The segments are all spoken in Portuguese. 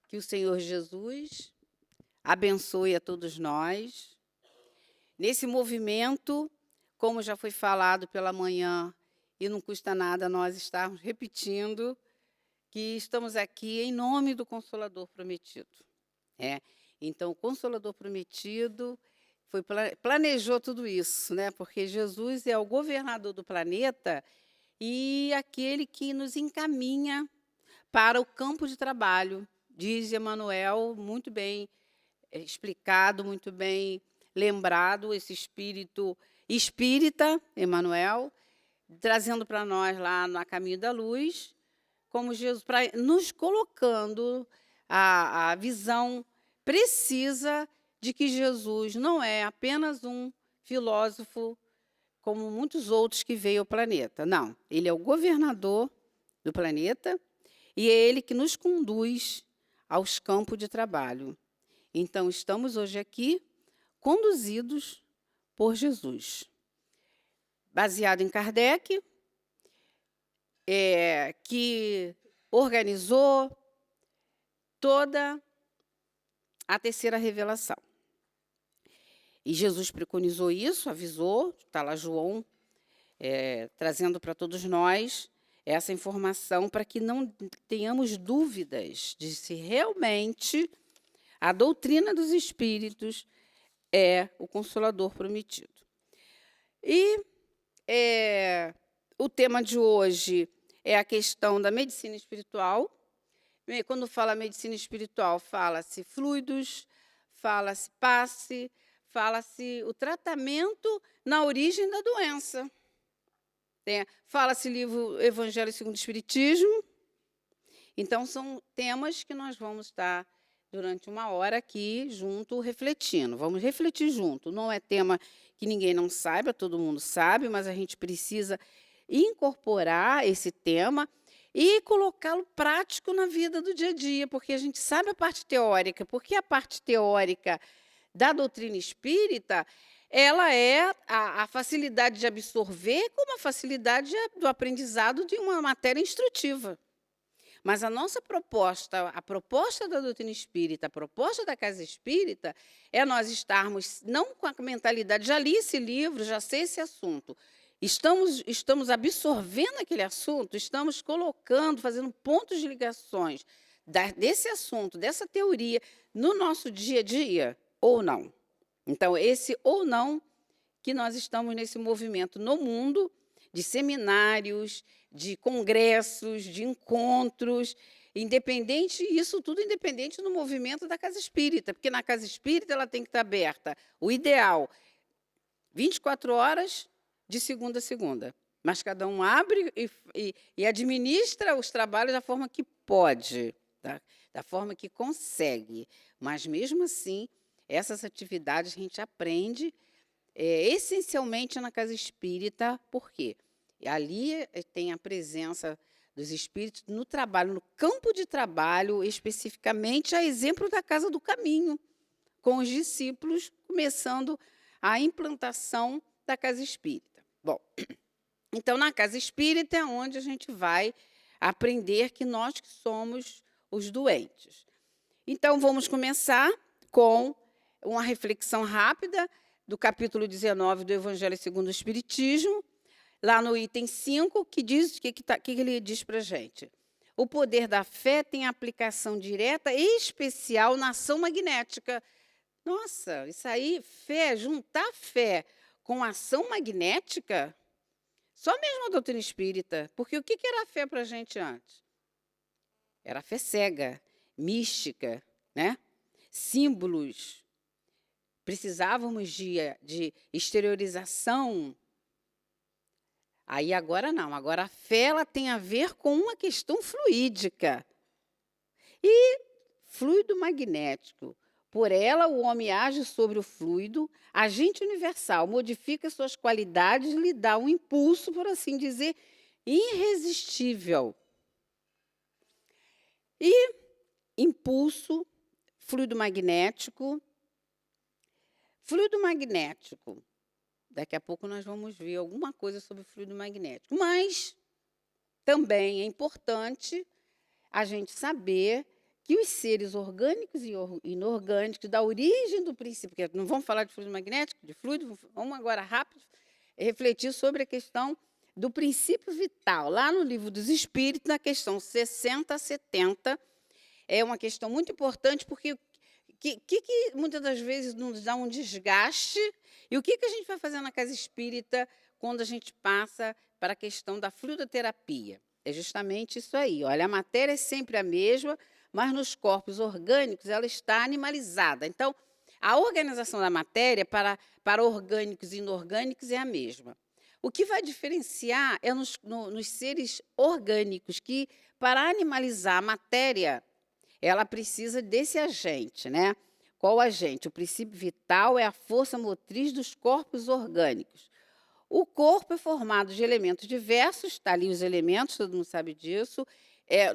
Que o Senhor Jesus abençoe a todos nós. Nesse movimento, como já foi falado pela manhã, e não custa nada nós estarmos repetindo, que estamos aqui em nome do Consolador Prometido. Então, o Consolador Prometido planejou tudo isso, né? Porque Jesus é o governador do planeta e aquele que nos encaminha para o campo de trabalho. Diz Emmanuel, muito bem explicado, muito bem lembrado, esse espírito espírita, Emmanuel, trazendo para nós lá no Caminho da Luz, como Jesus, nos colocando a visão precisa de que Jesus não é apenas um filósofo, como muitos outros que veio ao planeta. Não, ele é o governador do planeta e é ele que nos conduz aos campos de trabalho. Então, estamos hoje aqui conduzidos por Jesus. Baseado em Kardec, que organizou toda a terceira revelação. E Jesus preconizou isso, avisou, está lá João, trazendo para todos nós essa informação para que não tenhamos dúvidas de se realmente a doutrina dos espíritos é o Consolador Prometido. E o tema de hoje é a questão da medicina espiritual. Quando fala medicina espiritual, fala-se fluidos, fala-se passe, fala-se o tratamento na origem da doença. Fala-se livro Evangelho segundo o Espiritismo. Então, são temas que nós vamos estar durante uma hora aqui junto, refletindo. Vamos refletir junto. Não é tema que ninguém não saiba, todo mundo sabe, mas a gente precisa incorporar esse tema e colocá-lo prático na vida do dia a dia, porque a gente sabe a parte teórica, porque a parte teórica da doutrina espírita, ela é a facilidade de absorver como a facilidade do aprendizado de uma matéria instrutiva. Mas a nossa proposta, a proposta da doutrina espírita, a proposta da casa espírita, é nós estarmos, não com a mentalidade, já li esse livro, já sei esse assunto, estamos absorvendo aquele assunto, estamos colocando, fazendo pontos de ligações desse assunto, dessa teoria, no nosso dia a dia, ou não. Então, esse ou não que nós estamos nesse movimento no mundo, de seminários, de congressos, de encontros, isso tudo independente do movimento da Casa Espírita, porque na Casa Espírita ela tem que estar aberta, o ideal, 24 horas, de segunda a segunda. Mas cada um abre e administra os trabalhos da forma que pode, da forma que consegue. Mas, mesmo assim, essas atividades a gente aprende essencialmente na Casa Espírita. Por quê? Ali tem a presença dos espíritos no trabalho, no campo de trabalho, especificamente a exemplo da Casa do Caminho, com os discípulos começando a implantação da Casa Espírita. Bom, então, na Casa Espírita é onde a gente vai aprender que nós que somos os doentes. Então, vamos começar com uma reflexão rápida do capítulo 19 do Evangelho segundo o Espiritismo, lá no item 5, que ele diz para a gente? O poder da fé tem aplicação direta e especial na ação magnética. Nossa, isso aí, fé, juntar fé com ação magnética, só mesmo a doutrina espírita. Porque o que era a fé para a gente antes? Era a fé cega, mística, né? Símbolos. Precisávamos de exteriorização. Aí agora não, agora a fé ela tem a ver com uma questão fluídica. E fluido magnético. Por ela, o homem age sobre o fluido, agente universal, modifica suas qualidades, lhe dá um impulso, por assim dizer, irresistível. E impulso, fluido magnético. Fluido magnético. Daqui a pouco nós vamos ver alguma coisa sobre o fluido magnético. Mas também é importante a gente saber que os seres orgânicos e inorgânicos, da origem do princípio, porque não vamos falar de fluido magnético, de fluido, vamos agora rápido refletir sobre a questão do princípio vital. Lá no Livro dos Espíritos, na questão 60 a 70, é uma questão muito importante, porque que muitas das vezes nos dá um desgaste, e o que a gente vai fazer na casa espírita quando a gente passa para a questão da fluidoterapia? É justamente isso aí. Olha, a matéria é sempre a mesma, mas nos corpos orgânicos ela está animalizada. Então, a organização da matéria para orgânicos e inorgânicos é a mesma. O que vai diferenciar é nos seres orgânicos, que para animalizar a matéria, ela precisa desse agente, né? Qual agente? O princípio vital é a força motriz dos corpos orgânicos. O corpo é formado de elementos diversos, está ali os elementos, todo mundo sabe disso,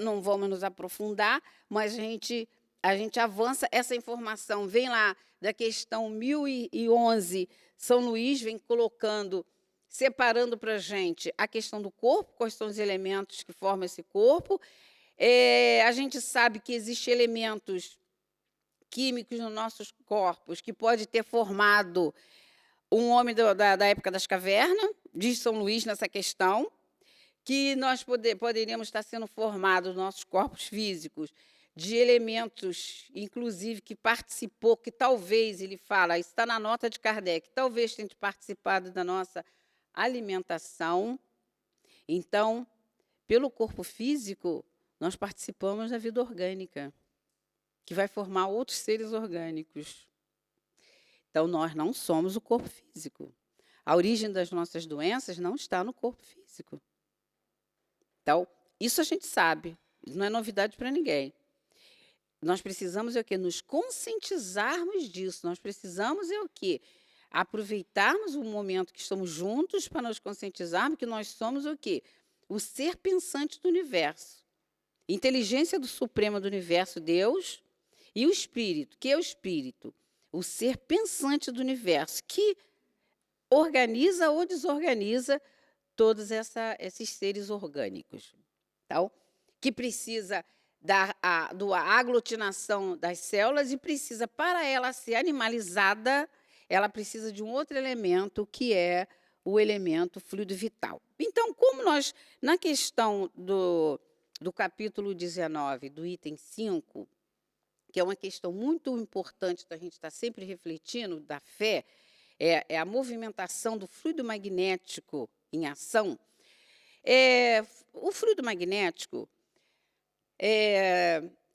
não vamos nos aprofundar, mas a gente avança, essa informação vem lá da questão 1011, São Luís vem colocando, separando para a gente a questão do corpo, quais são os elementos que formam esse corpo. A gente sabe que existem elementos químicos nos nossos corpos que pode ter formado um homem da época das cavernas, diz São Luís nessa questão, que nós poderíamos estar sendo formados, nossos corpos físicos, de elementos, inclusive, que participou, que talvez, ele fala, isso está na nota de Kardec, talvez tenha participado da nossa alimentação. Então, pelo corpo físico, nós participamos da vida orgânica, que vai formar outros seres orgânicos. Então, nós não somos o corpo físico. A origem das nossas doenças não está no corpo físico. Então, isso a gente sabe, não é novidade para ninguém. Nós precisamos o quê? Nos conscientizarmos disso. Nós precisamos o quê? Aproveitarmos o momento que estamos juntos para nos conscientizarmos que nós somos o quê? O ser pensante do universo. Inteligência do Supremo do Universo, Deus, e o Espírito, que é o Espírito, o ser pensante do universo, que organiza ou desorganiza todos esses seres orgânicos. Então, que precisa da aglutinação das células e precisa, para ela ser animalizada, ela precisa de um outro elemento, que é o elemento fluido vital. Então, como nós, na questão do capítulo 19, do item 5, que é uma questão muito importante da gente estar sempre refletindo, da fé, é a movimentação do fluido magnético em ação. O fluido magnético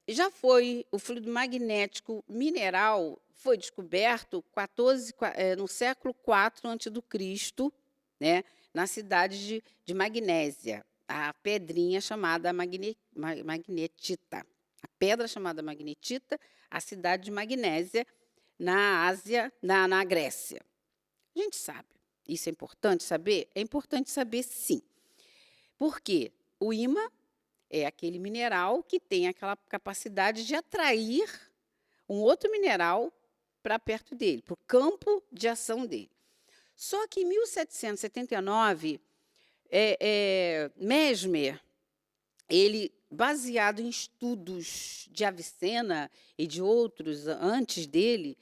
já foi, o fluido magnético mineral foi descoberto no século IV a.C., né, na cidade de Magnésia, a pedrinha chamada magnetita. A pedra chamada magnetita, a cidade de Magnésia, na Ásia, na Grécia. A gente sabe. Isso é importante saber? É importante saber, sim. Porque o ímã é aquele mineral que tem aquela capacidade de atrair um outro mineral para perto dele, para o campo de ação dele. Só que em 1779, Mesmer, ele, baseado em estudos de Avicena e de outros antes dele,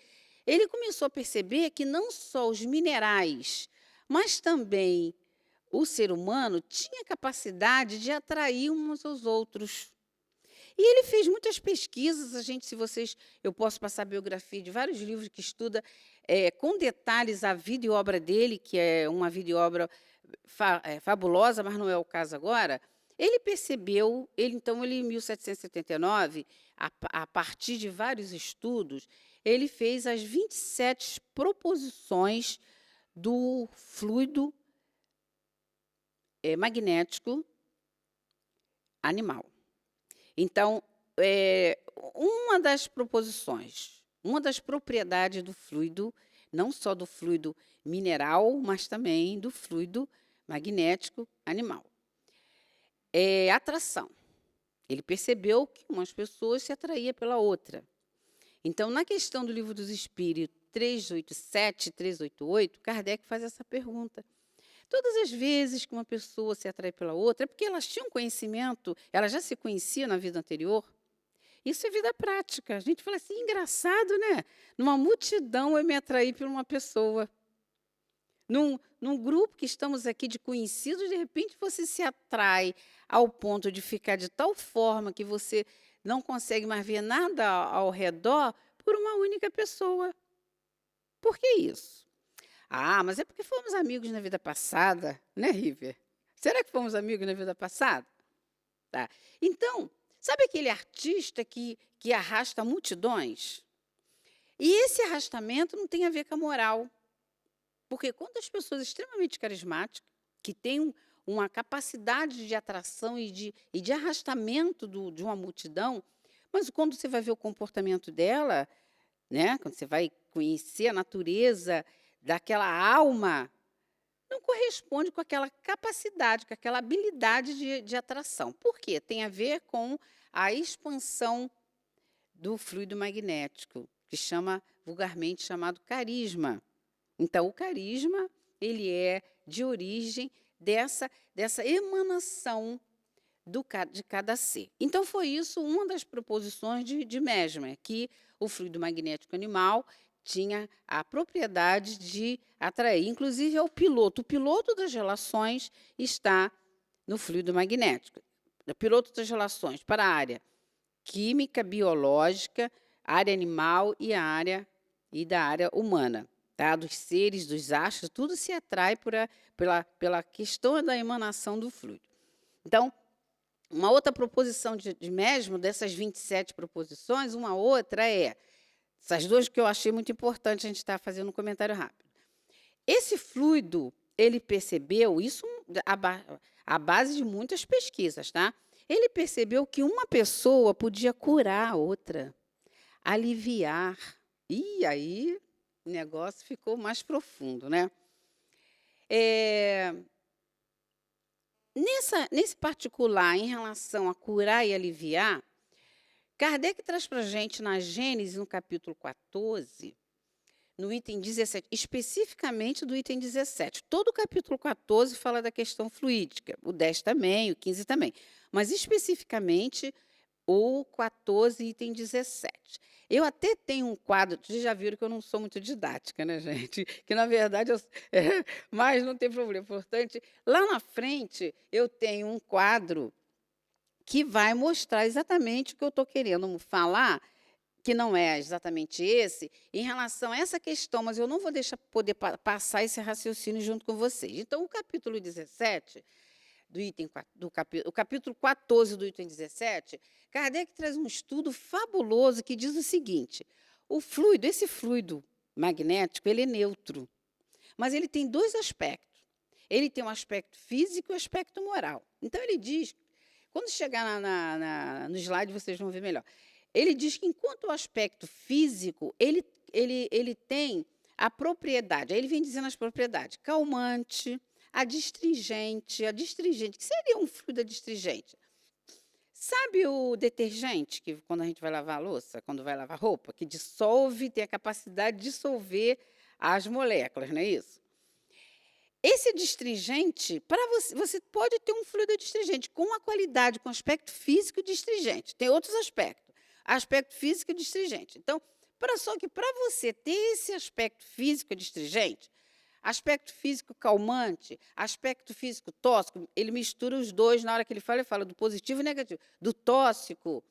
ele começou a perceber que não só os minerais, mas também o ser humano tinha capacidade de atrair uns aos outros. E ele fez muitas pesquisas, eu posso passar a biografia de vários livros que estuda com detalhes a vida e obra dele, que é uma vida e obra fabulosa, mas não é o caso agora. Ele percebeu, então, em 1779, a partir de vários estudos, ele fez as 27 proposições do fluido magnético animal. Então, uma das proposições, uma das propriedades do fluido, não só do fluido mineral, mas também do fluido magnético animal, é atração. Ele percebeu que umas pessoas se atraíam pela outra. Então, na questão do Livro dos Espíritos 387 e 388, Kardec faz essa pergunta. Todas as vezes que uma pessoa se atrai pela outra, é porque elas tinham conhecimento, elas já se conheciam na vida anterior. Isso é vida prática. A gente fala assim, engraçado, né? Numa multidão eu me atraí por uma pessoa. Num grupo que estamos aqui de conhecidos, de repente você se atrai ao ponto de ficar de tal forma que você não consegue mais ver nada ao redor por uma única pessoa. Por que isso? Ah, mas é porque fomos amigos na vida passada, né, River? Será que fomos amigos na vida passada? Tá. Então, sabe aquele artista que arrasta multidões? E esse arrastamento não tem a ver com a moral. Porque quando as pessoas extremamente carismáticas, que têm uma capacidade de atração e de arrastamento de uma multidão, mas quando você vai ver o comportamento dela, né, quando você vai conhecer a natureza daquela alma, não corresponde com aquela capacidade, com aquela habilidade de atração. Por quê? Tem a ver com a expansão do fluido magnético, que vulgarmente chamado carisma. Então, o carisma, ele é de origem dessa emanação de cada ser. Então, foi isso uma das proposições de Mesmer, que o fluido magnético animal tinha a propriedade de atrair. Inclusive, é o piloto. O piloto das relações está no fluido magnético. O piloto das relações para a área química, biológica, área animal e da área humana. Tá? Dos seres, dos astros, tudo se atrai pela questão da emanação do fluido. Então, uma outra proposição de Mesmer, dessas 27 proposições, uma outra é, essas duas que eu achei muito importante, a gente está fazendo um comentário rápido. Esse fluido, ele percebeu, isso à base de muitas pesquisas, tá? Ele percebeu que uma pessoa podia curar a outra, aliviar. E aí o negócio ficou mais profundo, né? Nesse particular, em relação a curar e aliviar, Kardec traz para a gente na Gênesis, no capítulo 14, no item 17, especificamente do item 17. Todo o capítulo 14 fala da questão fluídica, o 10 também, o 15 também, mas especificamente o 14, item 17. Eu até tenho um quadro, vocês já viram que eu não sou muito didática, né, gente? Que, na verdade, mas não tem problema. Importante, lá na frente, eu tenho um quadro que vai mostrar exatamente o que eu estou querendo falar, que não é exatamente esse, em relação a essa questão, mas eu não vou deixar poder passar esse raciocínio junto com vocês. Então, o capítulo 17, o capítulo 14 do item 17, Kardec traz um estudo fabuloso que diz o seguinte: esse fluido magnético, ele é neutro, mas ele tem dois aspectos. Ele tem um aspecto físico e um aspecto moral. Então, ele diz, quando chegar no slide, vocês vão ver melhor. Ele diz que, enquanto o aspecto físico, ele tem a propriedade, aí ele vem dizendo as propriedades, calmante, adstringente, que seria um fluido adstringente? Sabe o detergente, que quando a gente vai lavar a louça, quando vai lavar roupa, que dissolve, tem a capacidade de dissolver as moléculas, não é isso? Esse adstringente, para você pode ter um fluido adstringente com a qualidade, com aspecto físico adstringente. Tem outros aspectos. Aspecto físico adstringente. Então, só que para você ter esse aspecto físico adstringente, aspecto físico calmante, aspecto físico tóxico, ele mistura os dois na hora que ele fala do positivo e negativo, do tóxico,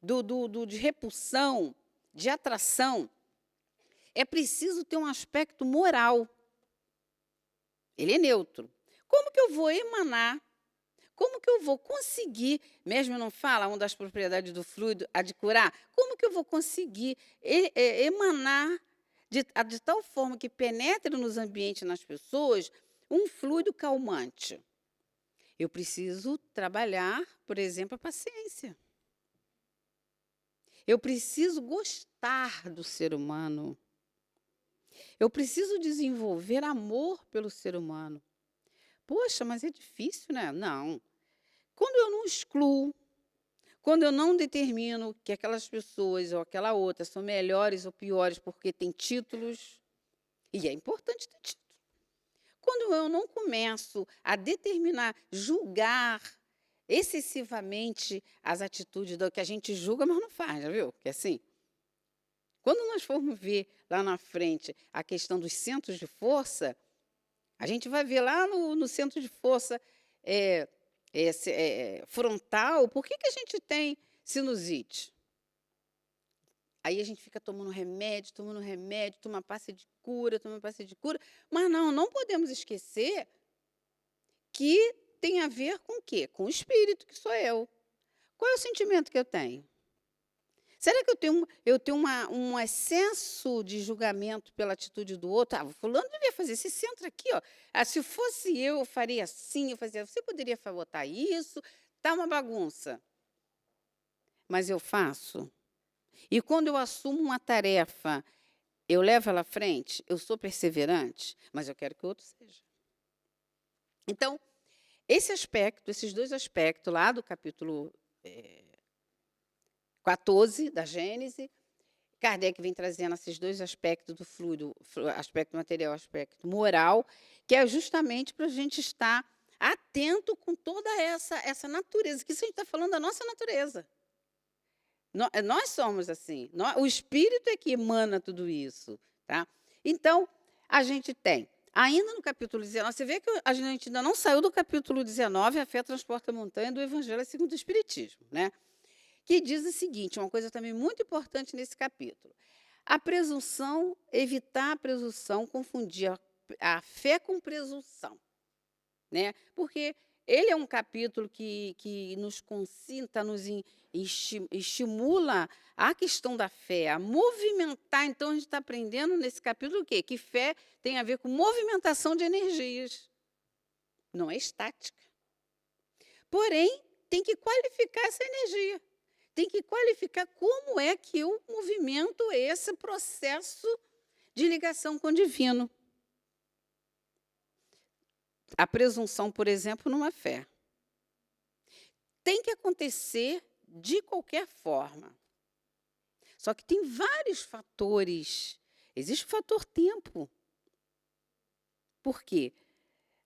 de repulsão, de atração. É preciso ter um aspecto moral. Ele é neutro. Como que eu vou emanar? Como que eu vou conseguir, mesmo não fala uma das propriedades do fluido, a de curar, como que eu vou conseguir emanar de tal forma que penetre nos ambientes, nas pessoas, um fluido calmante? Eu preciso trabalhar, por exemplo, a paciência. Eu preciso gostar do ser humano. Eu preciso desenvolver amor pelo ser humano. Poxa, mas é difícil, né? Não. Quando eu não excluo, quando eu não determino que aquelas pessoas ou aquela outra são melhores ou piores porque têm títulos, e é importante ter título. Quando eu não começo a determinar, julgar excessivamente as atitudes do que a gente julga, mas não faz, já viu? Que assim, quando nós formos ver lá na frente a questão dos centros de força, a gente vai ver lá no centro de força frontal, por que a gente tem sinusite? Aí a gente fica tomando remédio, toma passe de cura, mas não podemos esquecer que tem a ver com o quê? Com o espírito, que sou eu. Qual é o sentimento que eu tenho? Será que eu tenho um excesso de julgamento pela atitude do outro? Ah, fulano devia fazer. Se você entra aqui, ó, se fosse eu faria assim, eu fazia. Você poderia botar isso, tá uma bagunça. Mas eu faço. E quando eu assumo uma tarefa, eu levo ela à frente, eu sou perseverante, mas eu quero que o outro seja. Então, esses dois aspectos lá do capítulo 14 da Gênese, Kardec vem trazendo esses dois aspectos do fluido, aspecto material, aspecto moral, que é justamente para a gente estar atento com toda essa natureza, que isso a gente está falando da nossa natureza. Nós somos assim, o espírito é que emana tudo isso. Tá? Então, a gente tem, ainda no capítulo 19, você vê que a gente ainda não saiu do capítulo 19, A Fé Transporta a Montanha, do Evangelho segundo o Espiritismo, né? Que diz o seguinte, uma coisa também muito importante nesse capítulo. A presunção, evitar a presunção, confundir a fé com presunção. Né? Porque ele é um capítulo que nos consinta, nos estimula a questão da fé, a movimentar. Então, a gente está aprendendo nesse capítulo o quê? Que fé tem a ver com movimentação de energias. Não é estática. Porém, tem que qualificar essa energia. Tem que qualificar como é que eu movimento esse processo de ligação com o divino. A presunção, por exemplo, numa fé. Tem que acontecer de qualquer forma. Só que tem vários fatores. Existe o fator tempo. Por quê?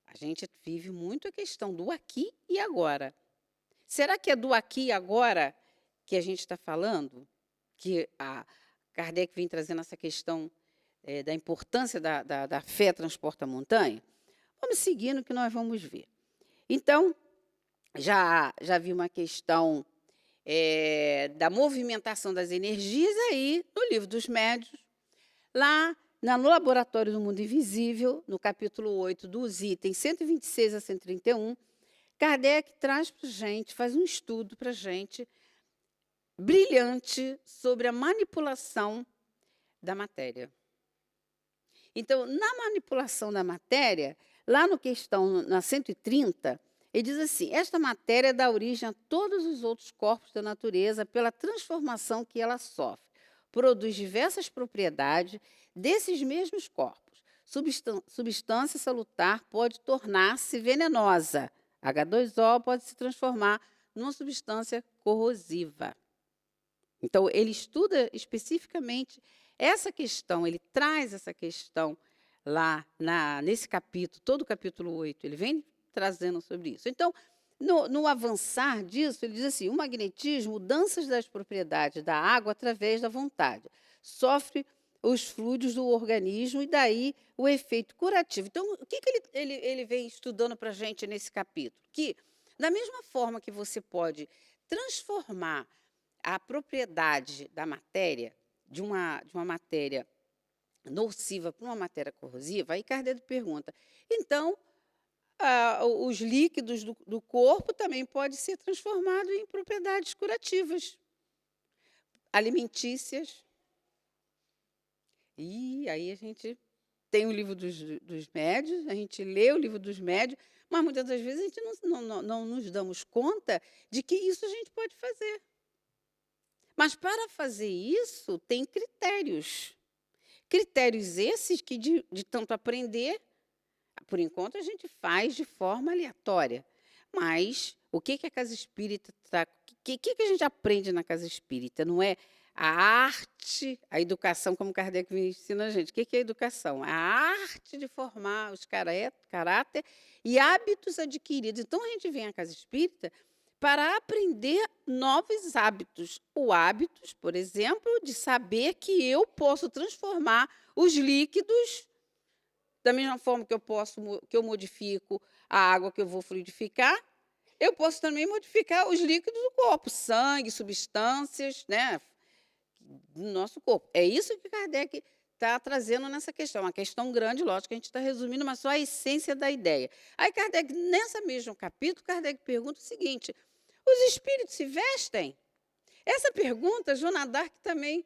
A gente vive muito a questão do aqui e agora. Será que é do aqui e agora que a gente está falando? Que a Kardec vem trazendo essa questão da importância da fé transporta a montanha? Vamos seguindo que nós vamos ver. Então, já vi uma questão da movimentação das energias aí no Livro dos Médiuns, lá no Laboratório do Mundo Invisível, no capítulo 8, dos itens 126 a 131, Kardec traz para a gente, faz um estudo para a gente, brilhante, sobre a manipulação da matéria. Então, na manipulação da matéria, lá no questão, na 130, ele diz assim, esta matéria dá origem a todos os outros corpos da natureza pela transformação que ela sofre. Produz diversas propriedades desses mesmos corpos. Substância salutar pode tornar-se venenosa. H2O pode se transformar numa substância corrosiva. Então, ele estuda especificamente essa questão, ele traz essa questão lá nesse capítulo, todo o capítulo 8, ele vem trazendo sobre isso. Então, no avançar disso, ele diz assim, o magnetismo, mudanças das propriedades da água através da vontade, sofre os fluidos do organismo e daí o efeito curativo. Então, o que ele vem estudando para a gente nesse capítulo? Que, da mesma forma que você pode transformar a propriedade da matéria, de uma matéria nociva para uma matéria corrosiva, aí Kardec pergunta, então, os líquidos do corpo também podem ser transformados em propriedades curativas, alimentícias. E aí a gente tem o livro dos médiuns, a gente lê o livro dos médiuns, mas muitas das vezes a gente não nos damos conta de que isso a gente pode fazer. Mas para fazer isso, tem critérios. Critérios esses que, de tanto aprender, por enquanto a gente faz de forma aleatória. Mas o que a Casa Espírita está. O que a gente aprende na Casa Espírita? Não é a arte, a educação, como Kardec ensina a gente. O que é a educação? A arte de formar os caráter e hábitos adquiridos. Então, a gente vem à Casa Espírita para aprender novos hábitos. O hábito, por exemplo, de saber que eu posso transformar os líquidos da mesma forma que eu modifico a água que eu vou fluidificar, eu posso também modificar os líquidos do corpo, sangue, substâncias, né, do nosso corpo. É isso que Kardec está trazendo nessa questão. Uma questão grande, lógico, que a gente está resumindo, mas só a essência da ideia. Aí Kardec, nesse mesmo capítulo, Kardec pergunta o seguinte: os espíritos se vestem? Essa pergunta, Joana d'Arc também,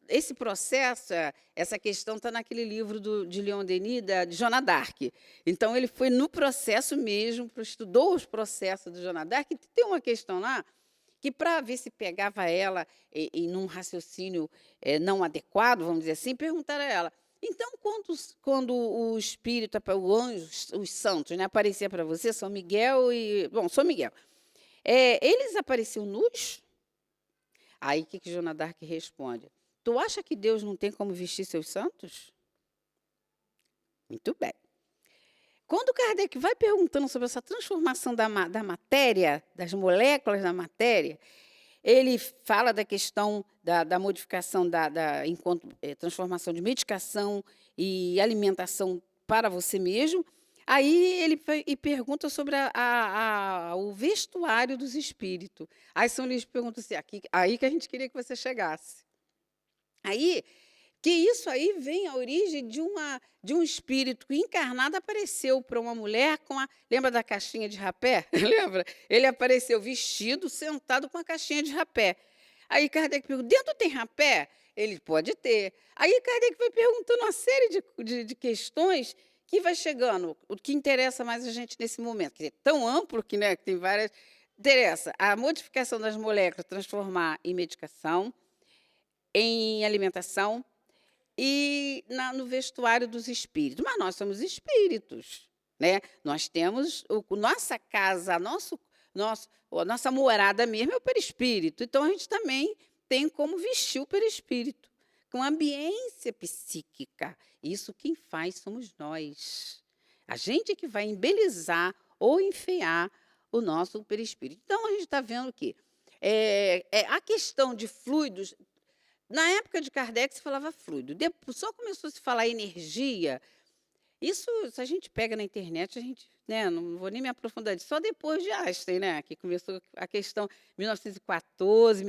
esse processo, essa questão está naquele livro de Leon Denis, de Joana d'Arc. Então, ele foi no processo mesmo, estudou os processos de Joana d'Arc, e tem uma questão lá que, para ver se pegava ela em um raciocínio não adequado, vamos dizer assim, perguntaram a ela: então, quando o espírito, o anjo, os santos, né, aparecia para você, São Miguel e... Bom, São Miguel. Eles apareciam nus? Aí, o que Joana d'Arc responde? Tu acha que Deus não tem como vestir seus santos? Muito bem. Quando Kardec vai perguntando sobre essa transformação da matéria, das moléculas da matéria, ele fala da questão da modificação, enquanto transformação de medicação e alimentação para você mesmo. Aí ele pergunta sobre o vestuário dos espíritos. Aí São Luís pergunta assim, aí que a gente queria que você chegasse. Aí, que isso aí vem a origem de um espírito que encarnado apareceu para uma mulher lembra da caixinha de rapé? Lembra? Ele apareceu vestido, sentado com a caixinha de rapé. Aí Kardec pergunta, dentro tem rapé? Ele pode ter. Aí Kardec vai perguntando uma série de questões que vai chegando, o que interessa mais a gente nesse momento, que é tão amplo que, né, que tem várias... Interessa a modificação das moléculas, transformar em medicação, em alimentação e no vestuário dos espíritos. Mas nós somos espíritos, né? Nós temos nossa casa, a nossa morada mesmo é o perispírito. Então, a gente também tem como vestir o perispírito, com ambiência psíquica. Isso quem faz somos nós. A gente que vai embelezar ou enfeiar o nosso perispírito. Então, a gente está vendo que a questão de fluidos, na época de Kardec se falava fluido, depois, só começou a se falar energia. Isso, se a gente pega na internet, a gente, né, não vou nem me aprofundar disso, só depois de Einstein, né, que começou a questão 1914,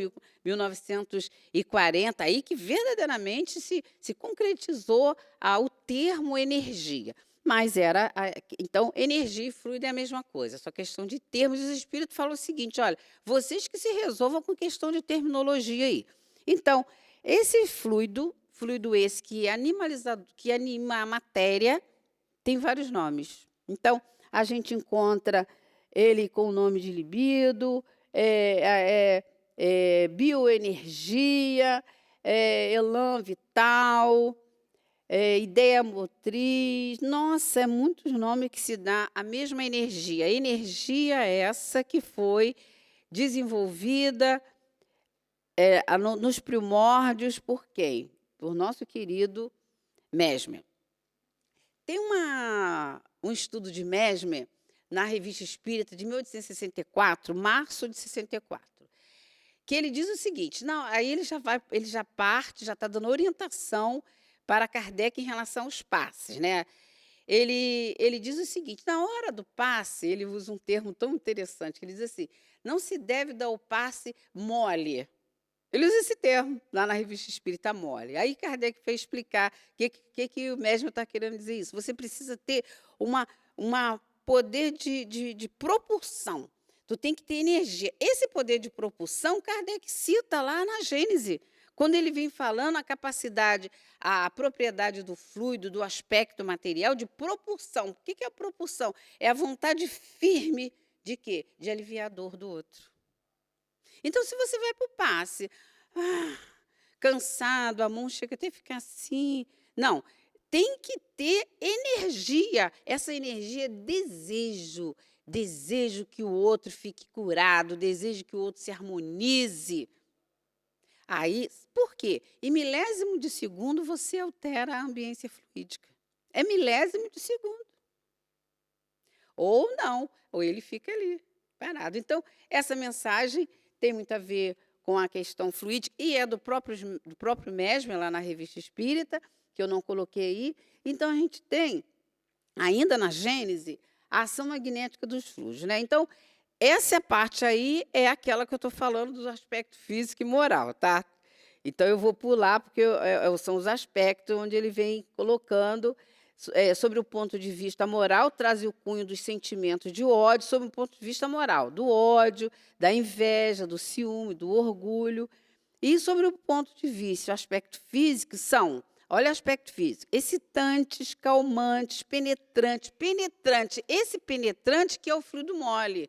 1940, aí que verdadeiramente se concretizou o termo energia. Mas então, energia e fluido é a mesma coisa, só questão de termos. Os espíritos falam o seguinte, olha, vocês que se resolvam com questão de terminologia aí. Então, esse fluido esse que é animalizado, que anima a matéria, tem vários nomes. Então, a gente encontra ele com o nome de libido, bioenergia, elan vital, ideia motriz. Nossa, muitos nomes que se dá a mesma energia. Energia essa que foi desenvolvida nos primórdios por quem? Por nosso querido Mesmer. Tem um estudo de Mesmer na Revista Espírita de 1864, março de 64, que ele diz o seguinte, não, aí ele já parte, já está dando orientação para Kardec em relação aos passes, né? Ele diz o seguinte, na hora do passe, ele usa um termo tão interessante, que ele diz assim, não se deve dar o passe mole. Ele usa esse termo lá na Revista Espírita mole. Aí Kardec fez explicar o que o Mesmer está querendo dizer isso. Você precisa ter uma poder de propulsão. Tu tem que ter energia. Esse poder de propulsão, Kardec cita lá na Gênese, quando ele vem falando a capacidade, a propriedade do fluido, do aspecto material, de propulsão. O que é a propulsão? É a vontade firme de quê? De aliviar a dor do outro. Então, se você vai para o passe, cansado, a mão chega até a ficar assim. Não, tem que ter energia. Essa energia é desejo. Desejo que o outro fique curado, desejo que o outro se harmonize. Aí, por quê? Em milésimo de segundo, você altera a ambiência fluídica. É milésimo de segundo. Ou não, ou ele fica ali. parado. Então, essa mensagem tem muito a ver com a questão fluídica, e é do próprio Mesmer, lá na Revista Espírita, que eu não coloquei aí. Então, a gente tem, ainda na Gênese, a ação magnética dos fluidos, né? Então, essa parte aí é aquela que eu estou falando dos aspectos físico e moral, tá? Então, eu vou pular, porque são os aspectos onde ele vem colocando sobre o ponto de vista moral, traz o cunho dos sentimentos de ódio, sobre o ponto de vista moral, do ódio, da inveja, do ciúme, do orgulho. E sobre o ponto de vista, o aspecto físico, são, olha o aspecto físico, excitantes, calmantes, penetrantes. Penetrante, esse penetrante que é o fluido mole.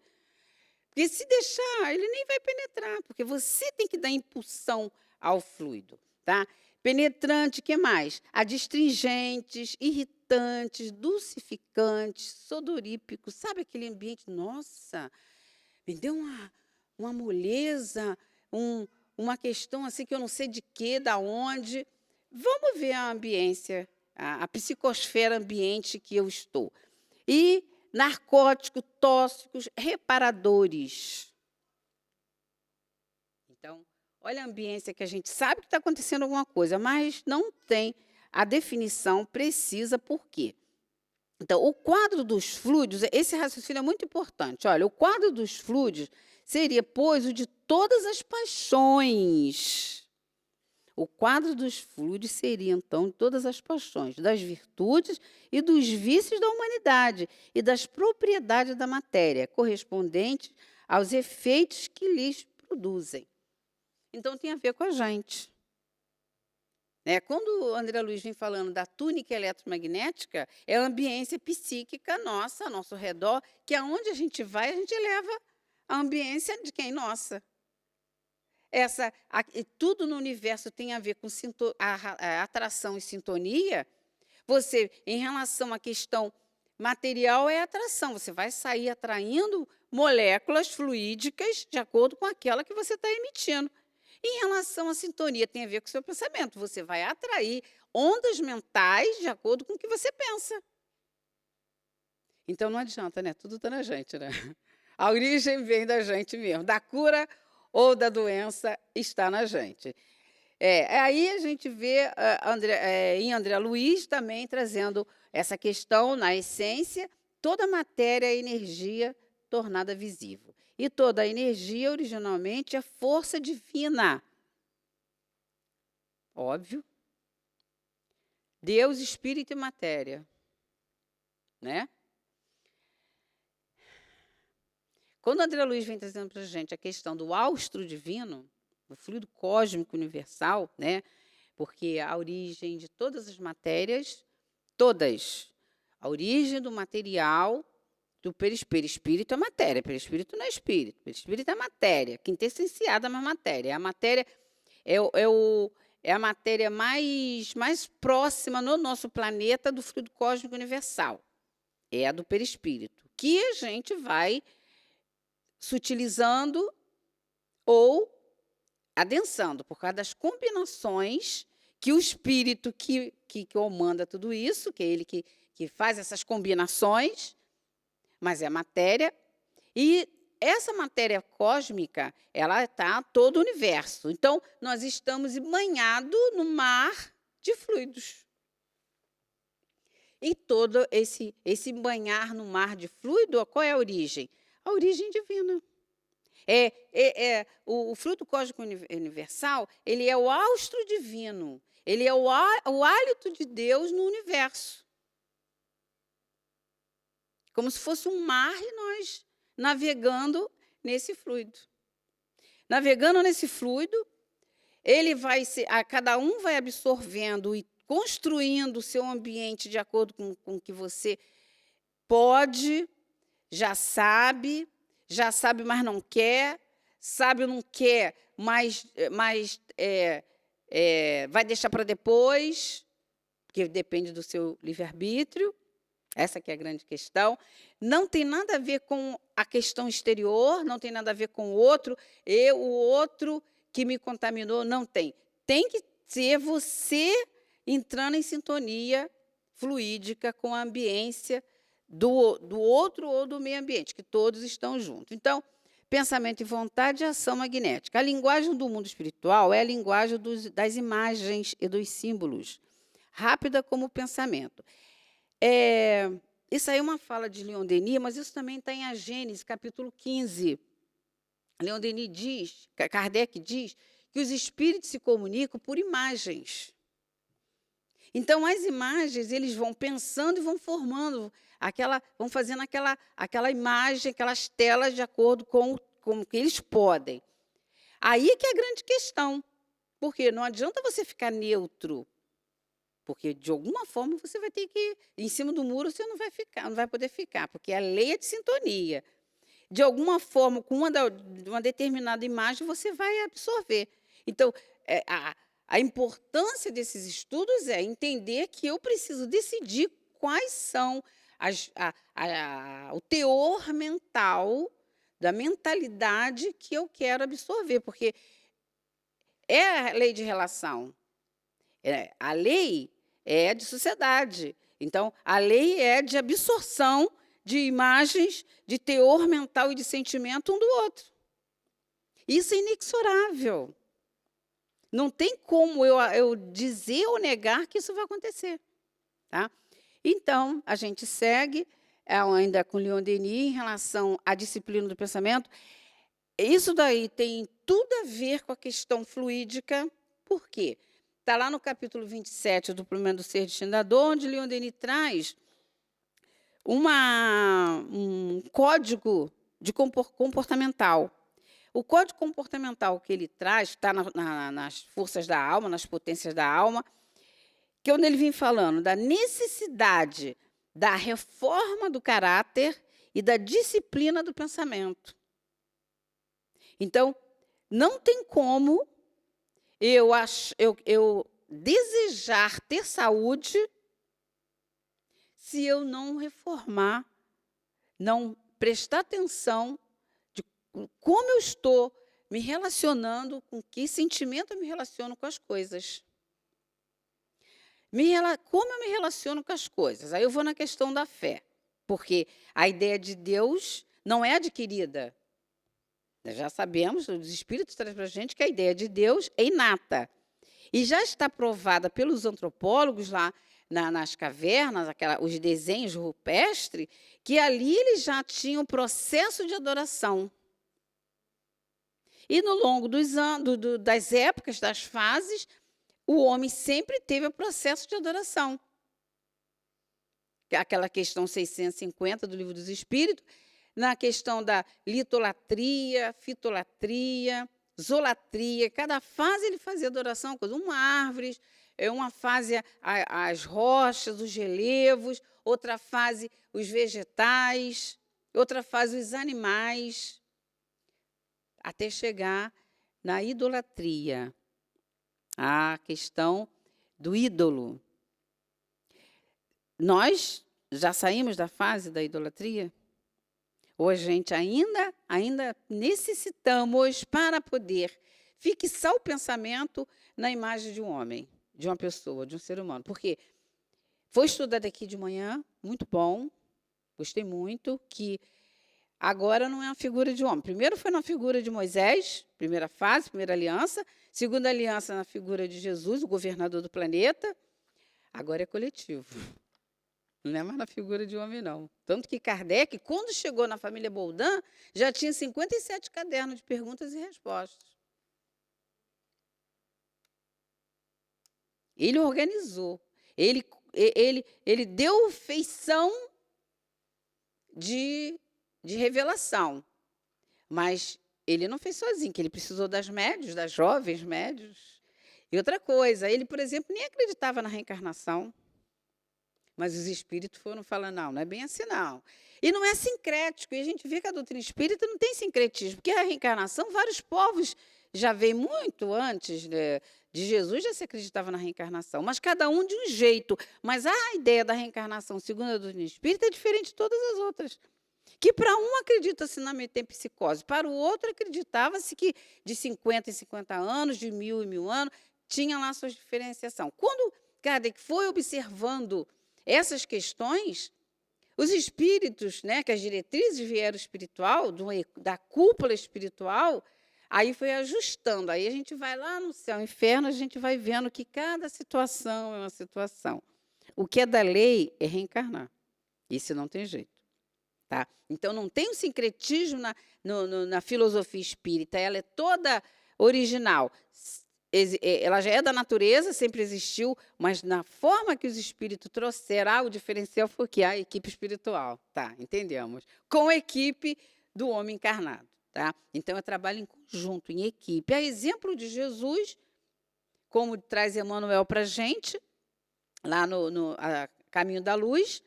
Porque se deixar, ele nem vai penetrar, porque você tem que dar impulsão ao fluido, tá? Penetrante, que mais? Adstringentes, irritantes, dulcificantes, sodoríficos. Sabe aquele ambiente? Nossa, me deu uma moleza, uma questão assim que eu não sei de quê, da onde. Vamos ver a ambiência, a psicosfera ambiente que eu estou. E narcóticos, tóxicos, reparadores. Então, olha a ambiência que a gente sabe que está acontecendo alguma coisa, mas não tem a definição precisa por quê. Então, o quadro dos fluidos, esse raciocínio é muito importante. Olha, o quadro dos fluidos seria, pois, o de todas as paixões. O quadro dos fluidos seria, então, todas as paixões, das virtudes e dos vícios da humanidade e das propriedades da matéria, correspondentes aos efeitos que lhes produzem. Então, tem a ver com a gente. Quando o André Luiz vem falando da túnica eletromagnética, é a ambiência psíquica nossa, ao nosso redor, que aonde a gente vai, a gente leva a ambiência de quem? Nossa. Tudo no universo tem a ver com a atração e sintonia. Você, em relação à questão material, é atração. Você vai sair atraindo moléculas fluídicas de acordo com aquela que você está emitindo. Em relação à sintonia, tem a ver com o seu pensamento. Você vai atrair ondas mentais de acordo com o que você pensa. Então, não adianta, né? Tudo está na gente, né? A origem vem da gente mesmo. Da cura ou da doença está na gente. Aí a gente vê em André Luiz também trazendo essa questão, na essência, toda a matéria é energia tornada visível. E toda a energia, originalmente, é força divina. Óbvio. Deus, espírito e matéria. Né? Quando André Luiz vem trazendo para a gente a questão do austro divino, o fluido cósmico universal, né? Porque a origem de todas as matérias, todas, a origem do material, do perispírito é matéria, perispírito não é espírito, perispírito é matéria, quintessenciada na matéria. A matéria é a matéria mais próxima no nosso planeta do fluido cósmico universal. É a do perispírito, que a gente vai sutilizando ou adensando, por causa das combinações que o espírito que comanda tudo isso, que é ele que faz essas combinações, mas é matéria, e essa matéria cósmica, ela está todo o universo. Então, nós estamos banhados no mar de fluidos. E todo esse banhar no mar de fluido, qual é a origem? A origem divina. O fluido cósmico universal, ele é o austro divino, ele é o hálito de Deus no universo. Como se fosse um mar e nós navegando nesse fluido. Navegando nesse fluido, cada um vai absorvendo e construindo o seu ambiente de acordo com o que você pode, já sabe, mas não quer, sabe, não quer, mas vai deixar para depois, porque depende do seu livre-arbítrio. Essa que é a grande questão. Não tem nada a ver com a questão exterior, não tem nada a ver com o outro que me contaminou, não tem. Tem que ser você entrando em sintonia fluídica com a ambiência do outro ou do meio ambiente, que todos estão juntos. Então, pensamento e vontade e ação magnética. A linguagem do mundo espiritual é a linguagem das imagens e dos símbolos, rápida como o pensamento. Isso aí é uma fala de Leon Denis, mas isso também está em A Gênese, capítulo 15. Leon Denis diz, Kardec diz, que os espíritos se comunicam por imagens. Então, as imagens, eles vão pensando e vão formando, vão fazendo aquela imagem, aquelas telas de acordo com o que eles podem. Aí que é a grande questão, porque não adianta você ficar neutro, porque, de alguma forma, você vai ter que, em cima do muro, você não vai poder ficar, porque a lei é de sintonia. De alguma forma, com uma determinada imagem, você vai absorver. Então, a importância desses estudos é entender que eu preciso decidir quais são o teor mental, da mentalidade que eu quero absorver, porque é a lei de relação. A lei é de sociedade. Então, a lei é de absorção de imagens, de teor mental e de sentimento um do outro. Isso é inexorável. Não tem como eu dizer ou negar que isso vai acontecer. Tá? Então, a gente segue ainda com Leon Denis em relação à disciplina do pensamento. Isso daí tem tudo a ver com a questão fluídica. Por quê? Está lá no capítulo 27 do Problema do Ser Destinador, onde Leon Denis traz um código comportamental. O código comportamental que ele traz está nas forças da alma, nas potências da alma, que é onde ele vem falando da necessidade da reforma do caráter e da disciplina do pensamento. Então, não tem como eu desejar ter saúde se eu não reformar, não prestar atenção de como eu estou me relacionando, com que sentimento eu me relaciono com as coisas. Como eu me relaciono com as coisas? Aí eu vou na questão da fé, porque a ideia de Deus não é adquirida. Nós já sabemos, os espíritos trazem para a gente que a ideia de Deus é inata. E já está provada pelos antropólogos lá nas cavernas, os desenhos rupestres, que ali eles já tinham processo de adoração. E no longo das épocas, das fases, o homem sempre teve o processo de adoração. Aquela questão 650 do Livro dos Espíritos, na questão da litolatria, fitolatria, zolatria. Cada fase ele fazia adoração, uma árvore, uma fase as rochas, os relevos, outra fase os vegetais, outra fase os animais, até chegar na idolatria, a questão do ídolo. Nós já saímos da fase da idolatria? Ou a gente ainda necessitamos para poder fixar o pensamento na imagem de um homem, de uma pessoa, de um ser humano? Porque foi estudado aqui de manhã, muito bom, gostei muito, que agora não é uma figura de homem. Primeiro foi na figura de Moisés, primeira fase, primeira aliança. Segunda aliança na figura de Jesus, o governador do planeta. Agora é coletivo. Não é mais na figura de homem, não. Tanto que Kardec, quando chegou na família Boldin, já tinha 57 cadernos de perguntas e respostas. Ele organizou. Ele deu feição de revelação. Mas ele não fez sozinho, que ele precisou das médios, das jovens médios. E outra coisa, ele, por exemplo, nem acreditava na reencarnação. Mas os espíritos foram falando, não é bem assim, não. E não é sincrético. E a gente vê que a doutrina espírita não tem sincretismo, porque a reencarnação, vários povos já veio muito antes de Jesus, já se acreditava na reencarnação, mas cada um de um jeito. Mas a ideia da reencarnação, segundo a doutrina espírita, é diferente de todas as outras. Que para um acredita-se na metempsicose, para o outro acreditava-se que de 50 em 50 anos, de 1000 em 1000 anos, tinha lá suas diferenciação. Quando Kardec foi observando essas questões, Os espíritos, né, que as diretrizes vieram espiritual, da cúpula espiritual, aí foi ajustando. Aí a gente vai lá no céu e inferno, a gente vai vendo que cada situação é uma situação. O que é da lei é reencarnar. Isso não tem jeito. Tá? Então, não tem um sincretismo na filosofia espírita, ela é toda original. Ela já é da natureza, sempre existiu, mas na forma que os espíritos trouxeram, o diferencial foi que a equipe espiritual, tá? Entendemos? Com a equipe do homem encarnado, tá? Então, é trabalho em conjunto, em equipe. A exemplo de Jesus, como traz Emmanuel para a gente, lá no Caminho da Luz,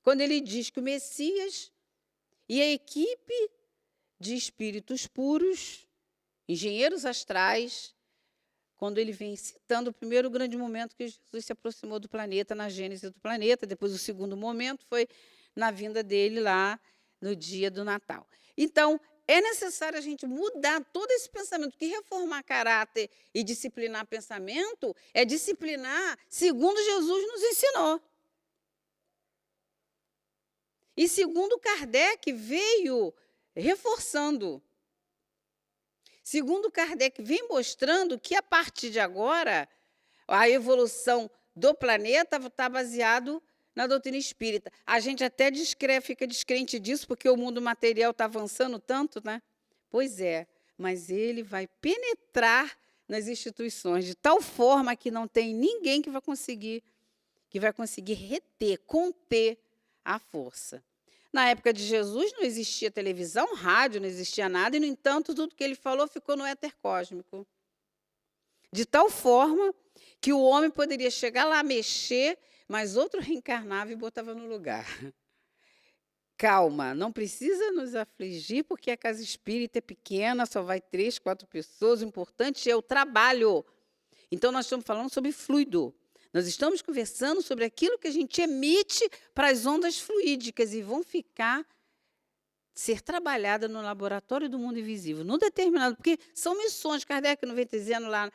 quando ele diz que o Messias e a equipe de espíritos puros, engenheiros astrais, quando ele vem citando o primeiro grande momento que Jesus se aproximou do planeta, na gênese do planeta, depois o segundo momento foi na vinda dele lá no dia do Natal. Então, é necessário a gente mudar todo esse pensamento, que reformar caráter e disciplinar pensamento é disciplinar segundo Jesus nos ensinou. E segundo Kardec veio reforçando. Segundo Kardec vem mostrando que, a partir de agora, a evolução do planeta está baseado na doutrina espírita. A gente até fica descrente disso, porque o mundo material está avançando tanto, né? Pois é, mas ele vai penetrar nas instituições de tal forma que não tem ninguém que vai conseguir reter, conter a força. Na época de Jesus não existia televisão, rádio, não existia nada, e, no entanto, tudo que ele falou ficou no éter cósmico. De tal forma que o homem poderia chegar lá, mexer, mas outro reencarnava e botava no lugar. Calma, não precisa nos afligir, porque a casa espírita é pequena, só vai 3, 4 pessoas, o importante é o trabalho. Então, nós estamos falando sobre fluido. Nós estamos conversando sobre aquilo que a gente emite para as ondas fluídicas e vão ser trabalhadas no laboratório do mundo invisível, no determinado, porque são missões. Kardec não vem dizendo lá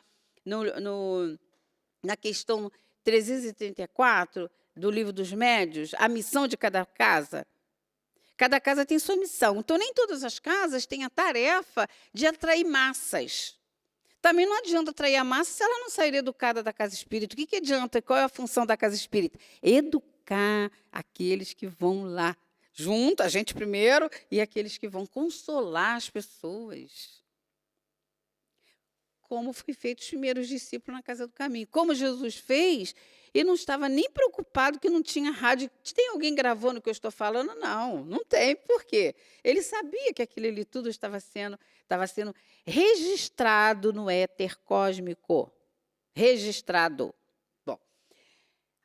na questão 334 do Livro dos Médiuns, a missão de cada casa. Cada casa tem sua missão. Então, nem todas as casas têm a tarefa de atrair massas. Também não adianta atrair a massa se ela não sair educada da casa espírita. O que adianta? Qual é a função da casa espírita? Educar aqueles que vão lá junto, a gente primeiro, e aqueles que vão consolar as pessoas. Como foi feito os primeiros discípulos na Casa do Caminho. Como Jesus fez, ele não estava nem preocupado que não tinha rádio. Tem alguém gravando o que eu estou falando? Não, não tem. Por quê? Ele sabia que aquilo ali tudo estava sendo registrado no éter cósmico. Registrado. Bom,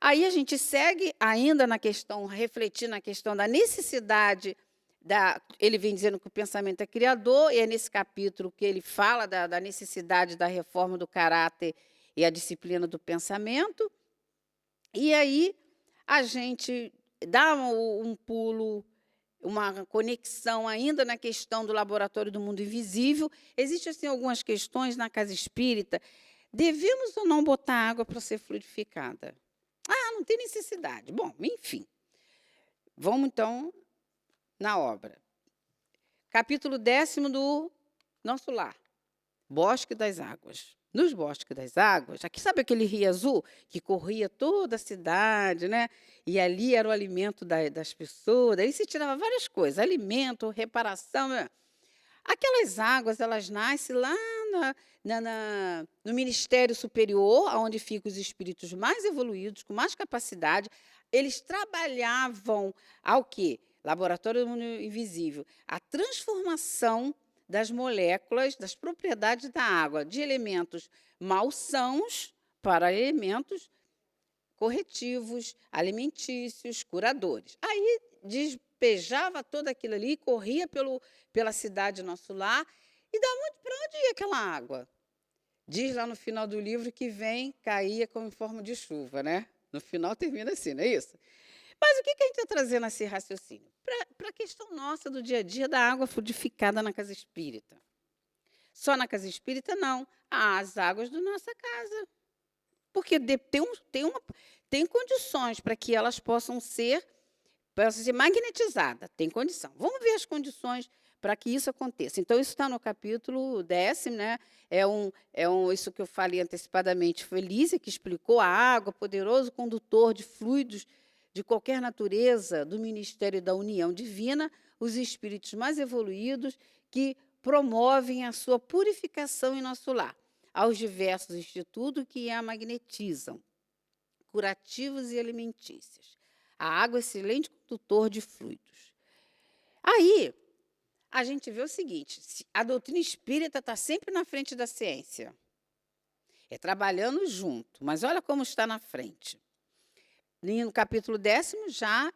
aí a gente segue ainda na questão, refletindo na questão da necessidade. Ele vem dizendo que o pensamento é criador, e é nesse capítulo que ele fala da necessidade da reforma do caráter e a disciplina do pensamento. E aí a gente dá um pulo, uma conexão ainda na questão do laboratório do mundo invisível. Existem assim, algumas questões na casa espírita. Devemos ou não botar água para ser fluidificada? Ah, não tem necessidade. Bom, enfim. Vamos, então, na obra. Capítulo 10º do Nosso Lar. Bosque das Águas. Nos Bosques das Águas, aqui sabe aquele rio azul que corria toda a cidade, né? E ali era o alimento das pessoas, daí se tirava várias coisas, alimento, reparação. Né? Aquelas águas, elas nascem lá no Ministério Superior, onde ficam os espíritos mais evoluídos, com mais capacidade. Eles trabalhavam ao quê? Laboratório do Mundo Invisível. A transformação das moléculas, das propriedades da água, de elementos malsãos para elementos corretivos, alimentícios, curadores. Aí despejava todo aquilo ali, corria pela cidade Nosso Lar, e para onde ia aquela água? Diz lá no final do livro que caía como em forma de chuva, né? No final termina assim, não é isso? Mas o que a gente está trazendo esse raciocínio? Para a questão nossa do dia a dia da água fluidificada na casa espírita. Só na casa espírita, não. As águas da nossa casa. Porque tem condições para que elas possam ser para ser magnetizada, tem condição. Vamos ver as condições para que isso aconteça. Então, isso está no capítulo 10º, né? Isso que eu falei antecipadamente, foi Lísia que explicou a água, poderoso condutor de fluidos de qualquer natureza, do ministério da união divina, os espíritos mais evoluídos que promovem a sua purificação em nosso lar, aos diversos institutos que a magnetizam, curativos e alimentícios. A água é excelente condutor de fluidos. Aí, a gente vê o seguinte, a doutrina espírita está sempre na frente da ciência. É trabalhando junto, mas olha como está na frente. No capítulo 10º, já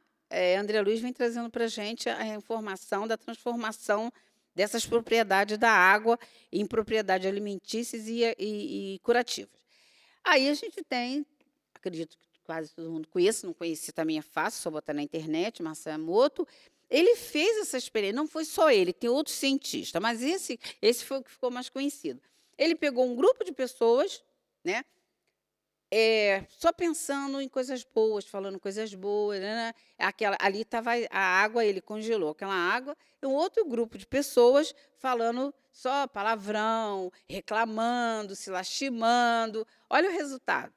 André Luiz vem trazendo para a gente a informação da transformação dessas propriedades da água em propriedades alimentícias e curativas. Aí a gente tem, acredito que quase todo mundo conhece, não conheci também é fácil, só botar na internet, Marcelo Emoto. Ele fez essa experiência, não foi só ele, tem outros cientistas, mas esse foi o que ficou mais conhecido. Ele pegou um grupo de pessoas, né, só pensando em coisas boas, falando coisas boas, né? Ali estava a água, ele congelou aquela água, e um outro grupo de pessoas falando só palavrão, reclamando, se lastimando. Olha o resultado.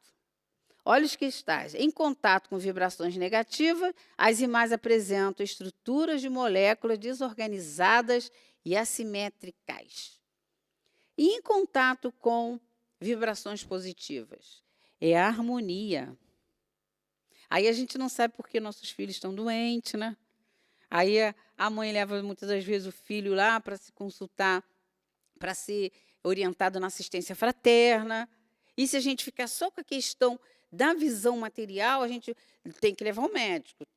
Olha os cristais. Em contato com vibrações negativas, as imagens apresentam estruturas de moléculas desorganizadas e assimétricas. E em contato com vibrações positivas, é a harmonia. Aí a gente não sabe por que nossos filhos estão doentes, né? Aí a mãe leva muitas das vezes o filho lá para se consultar, para ser orientado na assistência fraterna. E se a gente ficar só com a questão da visão material, a gente tem que levar o médico,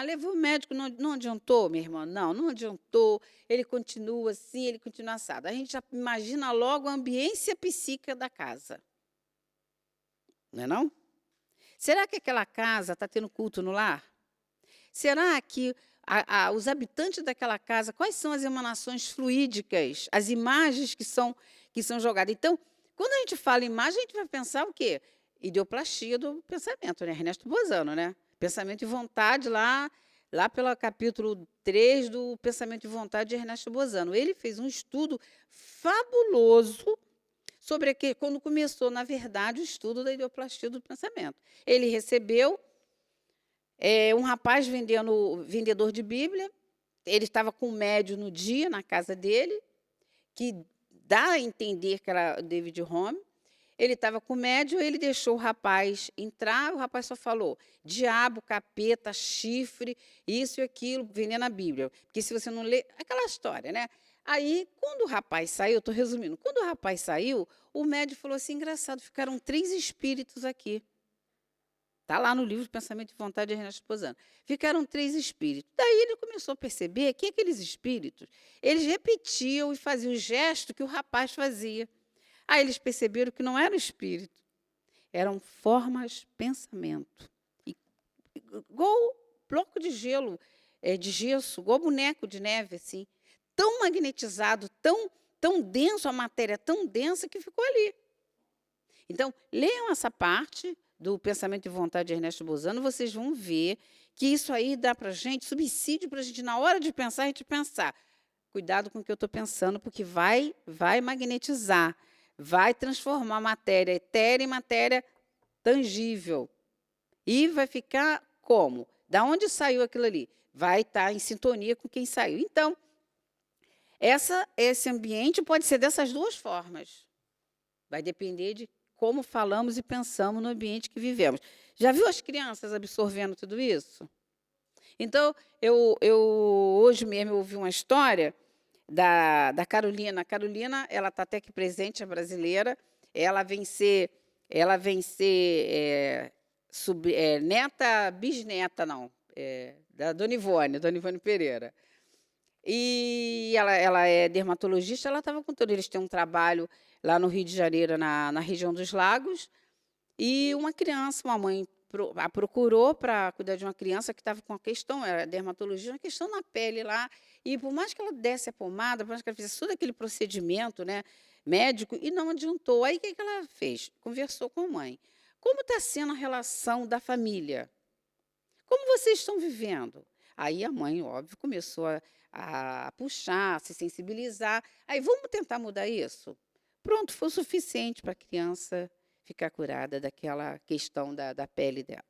levou o médico, não adiantou, minha irmã? Não adiantou, ele continua assim, ele continua assado. A gente já imagina logo a ambiência psíquica da casa. Não é não? Será que aquela casa está tendo culto no lar? Será que os habitantes daquela casa, quais são as emanações fluídicas, as imagens que são jogadas? Então, quando a gente fala imagem, a gente vai pensar o quê? Ideoplastia do pensamento, né? Ernesto Bozano, né? Pensamento e vontade, lá pelo capítulo 3 do Pensamento e Vontade de Ernesto Bozano. Ele fez um estudo fabuloso sobre quando começou, na verdade, o estudo da ideoplastia do pensamento. Ele recebeu um rapaz vendedor de Bíblia, ele estava com um médium no dia, na casa dele, que dá a entender que era David Hume. Ele estava com o médium, ele deixou o rapaz entrar, o rapaz só falou diabo, capeta, chifre, isso e aquilo, vendendo a Bíblia. Porque se você não lê, aquela história, né? Aí, quando o rapaz saiu, estou resumindo, quando o rapaz saiu, o médium falou assim, engraçado, ficaram 3 espíritos aqui. Está lá no livro Pensamento e Vontade de Ernesto Bozano. Ficaram 3 espíritos. Daí ele começou a perceber que aqueles espíritos, eles repetiam e faziam o gesto que o rapaz fazia. Aí eles perceberam que não era espírito, eram formas pensamento. Igual bloco de gelo, de gesso, igual boneco de neve, assim. Tão magnetizado, tão denso, a matéria tão densa que ficou ali. Então, leiam essa parte do Pensamento e Vontade de Ernesto Bozano, vocês vão ver que isso aí dá para a gente, subsídio para a gente, na hora de pensar, a gente pensar. Cuidado com o que eu estou pensando, porque vai magnetizar, vai transformar matéria etérea em matéria tangível. E vai ficar como? Da onde saiu aquilo ali? Vai estar em sintonia com quem saiu. Então, esse ambiente pode ser dessas 2 formas. Vai depender de como falamos e pensamos no ambiente que vivemos. Já viu as crianças absorvendo tudo isso? Então, eu hoje mesmo ouvi uma história da Carolina. A Carolina, ela está até aqui presente, é brasileira. Ela vem ser neta, bisneta, não, da Dona Ivone Pereira. E ela é dermatologista, ela estava contando, eles têm um trabalho lá no Rio de Janeiro, na região dos Lagos, e uma mãe a procurou para cuidar de uma criança que estava com uma questão, era dermatologia, uma questão na pele lá, e por mais que ela desse a pomada, por mais que ela fizesse todo aquele procedimento, né, médico, e não adiantou. Aí o que ela fez? Conversou com a mãe. Como está sendo a relação da família? Como vocês estão vivendo? Aí a mãe, óbvio, começou a puxar, a se sensibilizar. Aí, vamos tentar mudar isso? Pronto, foi o suficiente para a criança ficar curada daquela questão da pele dela.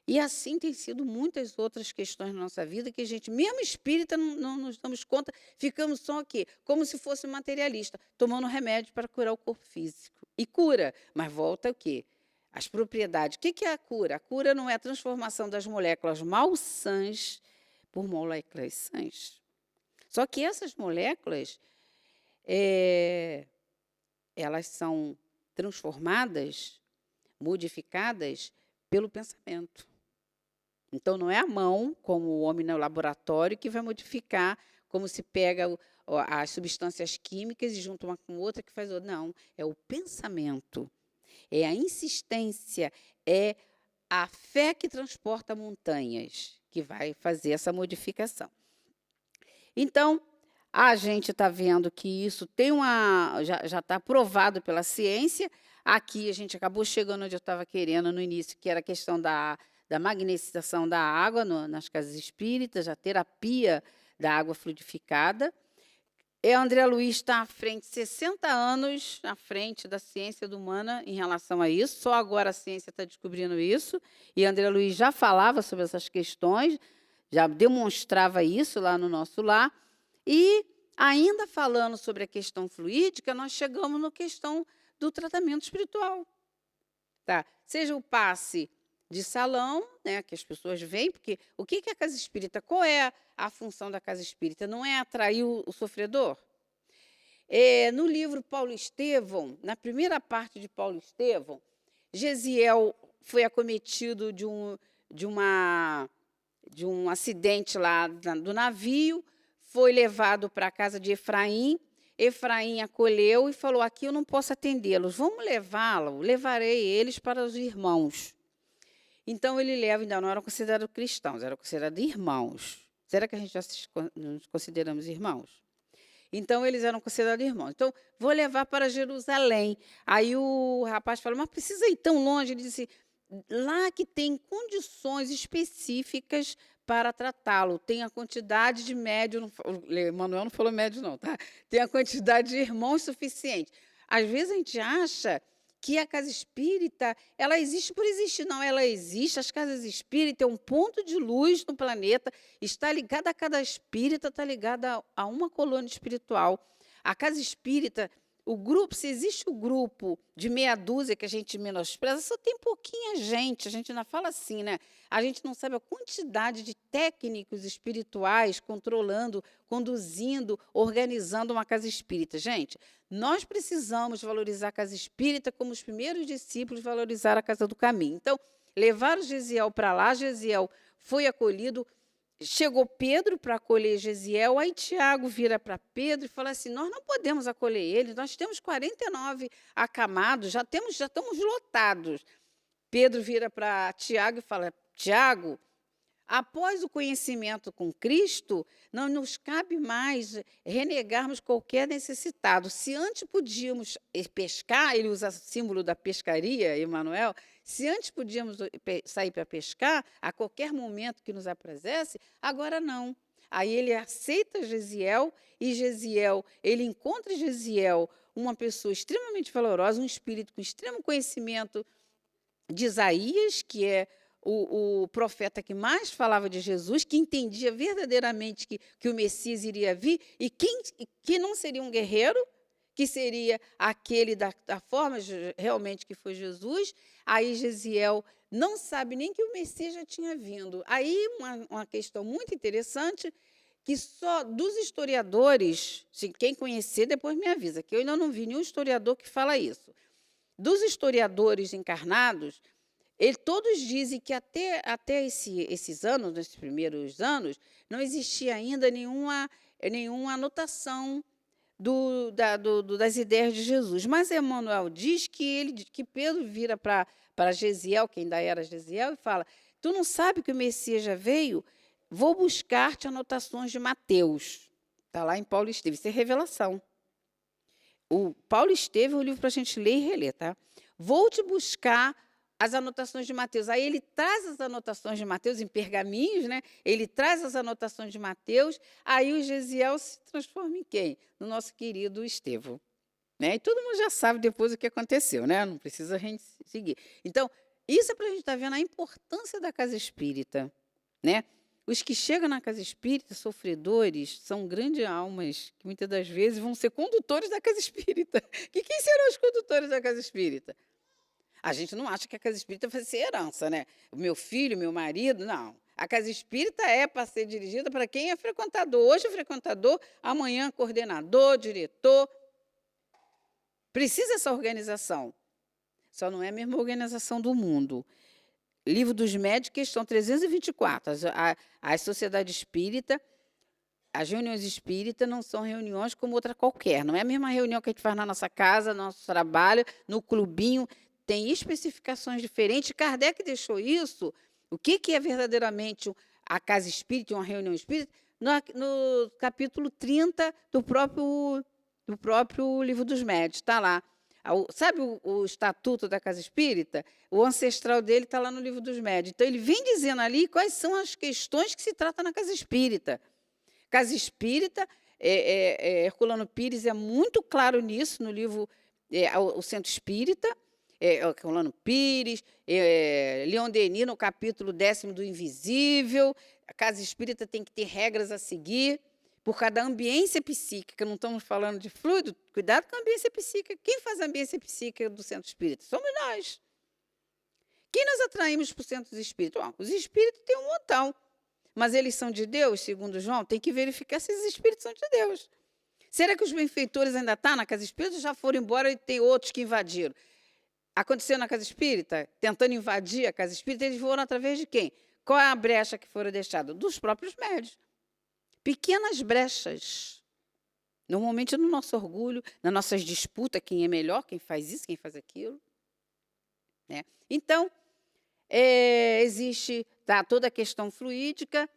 E assim tem sido muitas outras questões na nossa vida que a gente, mesmo espírita, não nos damos conta, ficamos só aqui, como se fosse materialista, tomando remédio para curar o corpo físico. E cura, mas volta o quê? As propriedades. O que é a cura? A cura não é a transformação das moléculas malsãs por moléculas sãs. Só que essas moléculas, elas são transformadas, modificadas pelo pensamento. Então, não é a mão, como o homem no laboratório, que vai modificar, como se pega as substâncias químicas e junta uma com outra que faz outra. Não, é o pensamento, é a insistência, é a fé que transporta montanhas que vai fazer essa modificação. Então, a gente está vendo que isso tem já está provado pela ciência. Aqui a gente acabou chegando onde eu estava querendo no início, que era a questão da magnetização da água nas casas espíritas, a terapia da água fluidificada. A André Luiz está à frente, 60 anos à frente da ciência humana em relação a isso. Só agora a ciência está descobrindo isso. E a André Luiz já falava sobre essas questões, já demonstrava isso lá no nosso lar. E, ainda falando sobre a questão fluídica, nós chegamos na questão do tratamento espiritual. Tá? Seja o passe de salão, né, que as pessoas veem, porque o que é a casa espírita? Qual é a função da casa espírita? Não é atrair o sofredor? No livro Paulo Estevão, na primeira parte de Paulo Estevão, Gesiel foi acometido de um acidente lá do navio, foi levado para a casa de Efraim. Efraim acolheu e falou: aqui eu não posso atendê-los, vamos levarei eles para os irmãos. Então, ele leva, ainda não eram considerados cristãos, eram considerados irmãos. Será que a gente já nos consideramos irmãos? Então, eles eram considerados irmãos. Então, vou levar para Jerusalém. Aí o rapaz falou: mas precisa ir tão longe? Ele disse: lá que tem condições específicas para tratá-lo. Tem a quantidade de médios, Manuel não falou médios não, tá? Tem a quantidade de irmãos suficiente. Às vezes a gente acha que a casa espírita, ela existe por existir. Não, ela existe, as casas espíritas é um ponto de luz no planeta, está ligada a cada espírita, está ligada a uma colônia espiritual. A casa espírita, o grupo, se existe o grupo de meia dúzia que a gente menospreza, só tem pouquinha gente, a gente ainda fala assim, né? A gente não sabe a quantidade de técnicos espirituais controlando, conduzindo, organizando uma casa espírita. Gente, nós precisamos valorizar a casa espírita como os primeiros discípulos valorizaram a Casa do Caminho. Então, levaram Gesiel para lá, Gesiel foi acolhido. Chegou Pedro para acolher Gesiel, aí Tiago vira para Pedro e fala assim: nós não podemos acolher ele, nós temos 49 acamados, já estamos lotados. Pedro vira para Tiago e fala: Tiago, após o conhecimento com Cristo, não nos cabe mais renegarmos qualquer necessitado. Se antes podíamos pescar, ele usa o símbolo da pescaria, Emmanuel, se antes podíamos sair para pescar, a qualquer momento que nos aprazesse, agora não. Aí ele aceita Gesiel, e Gesiel, ele encontra em Gesiel uma pessoa extremamente valorosa, um espírito com extremo conhecimento de Isaías, que é o profeta que mais falava de Jesus, que entendia verdadeiramente que o Messias iria vir, e que não seria um guerreiro, que seria aquele da forma realmente que foi Jesus. Aí Gesiel não sabe nem que o Messias já tinha vindo. Aí uma questão muito interessante, que só dos historiadores, se quem conhecer depois me avisa, que eu ainda não vi nenhum historiador que fala isso. Dos historiadores encarnados, todos dizem que até esses anos, nesses primeiros anos, não existia ainda nenhuma anotação das ideias de Jesus. Mas Emmanuel diz que Pedro vira para Gesiel, que ainda era Gesiel, e fala: tu não sabe que o Messias já veio? Vou buscar-te anotações de Mateus. Está lá em Paulo Estevão. Isso é revelação. O Paulo Estevão é um livro para a gente ler e reler, tá? Vou te buscar as anotações de Mateus. Aí ele traz as anotações de Mateus em pergaminhos, né? Ele traz as anotações de Mateus, aí o Gesiel se transforma em quem? No nosso querido Estevão. Né? E todo mundo já sabe depois o que aconteceu, né? Não precisa a gente seguir. Então, isso é para a gente estar vendo a importância da casa espírita, né? Os que chegam na casa espírita, sofredores, são grandes almas que muitas das vezes vão ser condutores da casa espírita. Que quem serão os condutores da casa espírita? A gente não acha que a casa espírita vai ser herança, né? O meu filho, meu marido, não. A casa espírita é para ser dirigida para quem é frequentador. Hoje é frequentador, amanhã coordenador, diretor. Precisa essa organização. Só não é a mesma organização do mundo. Livro dos Médios, questão 324. A sociedade espírita, as reuniões espíritas não são reuniões como outra qualquer. Não é a mesma reunião que a gente faz na nossa casa, no nosso trabalho, no clubinho. Tem especificações diferentes. Kardec deixou isso. O que é verdadeiramente a casa espírita, uma reunião espírita? No capítulo 30 do próprio Livro dos Médios. Está lá. Sabe o estatuto da casa espírita? O ancestral dele está lá no Livro dos Médios. Então, ele vem dizendo ali quais são as questões que se trata na casa espírita. Casa espírita, Herculano Pires é muito claro nisso, no livro O Centro Espírita, Herculano Pires, Leon Denis, no capítulo 10º do Invisível. A casa espírita tem que ter regras a seguir. Por causa da ambiência psíquica, não estamos falando de fluido, cuidado com a ambiência psíquica. Quem faz a ambiência psíquica do centro espírita? Somos nós. Quem nós atraímos para o centro espírita? Bom, os espíritos têm um montão, mas eles são de Deus, segundo João? Tem que verificar se esses espíritos são de Deus. Será que os benfeitores ainda estão na casa espírita ou já foram embora e tem outros que invadiram? Aconteceu na casa espírita, tentando invadir a casa espírita, eles foram através de quem? Qual é a brecha que foram deixada? Dos próprios médios. Pequenas brechas. Normalmente no nosso orgulho, nas nossas disputas, quem é melhor, quem faz isso, quem faz aquilo. Né? Então, existe toda a questão fluídica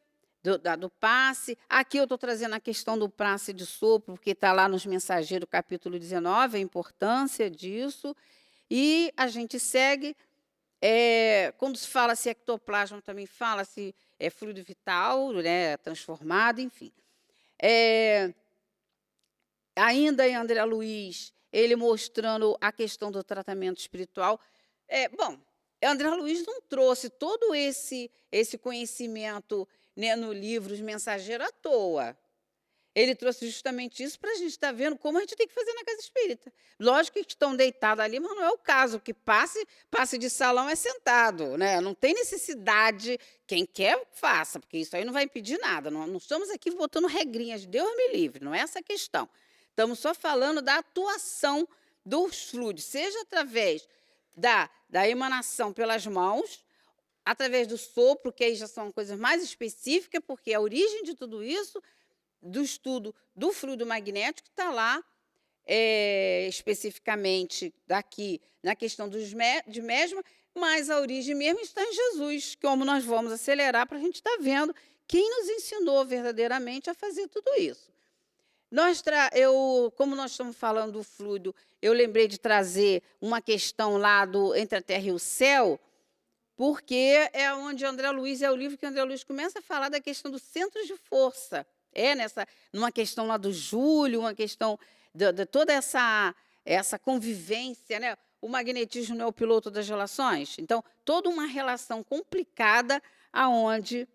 do passe. Aqui eu estou trazendo a questão do passe de sopro, porque está lá nos Mensageiros, capítulo 19, a importância disso. E a gente segue. Quando se fala se ectoplasma, também fala-se fluido vital, né, transformado, enfim. Ainda em André Luiz, ele mostrando a questão do tratamento espiritual. Bom, André Luiz não trouxe todo esse conhecimento, né, no livro Os Mensageiros à toa. Ele trouxe justamente isso para a gente estar vendo como a gente tem que fazer na casa espírita. Lógico que estão deitados ali, mas não é o caso, que passe de salão é sentado, né? Não tem necessidade, quem quer, faça, porque isso aí não vai impedir nada. Não estamos aqui botando regrinhas, Deus me livre, não é essa a questão. Estamos só falando da atuação dos fluidos, seja através da emanação pelas mãos, através do sopro, que aí já são coisas mais específicas, porque a origem de tudo isso do estudo do fluido magnético está lá, especificamente daqui, na questão de mesma, mas a origem mesmo está em Jesus, como nós vamos acelerar para a gente estar vendo quem nos ensinou verdadeiramente a fazer tudo isso. Como nós estamos falando do fluido, eu lembrei de trazer uma questão lá Entre a Terra e o Céu, porque é onde André Luiz, é o livro que André Luiz começa a falar da questão dos centros de força. Numa questão lá do Júlio, uma questão de toda essa convivência, né? O magnetismo não é o piloto das relações. Então, toda uma relação complicada, aonde,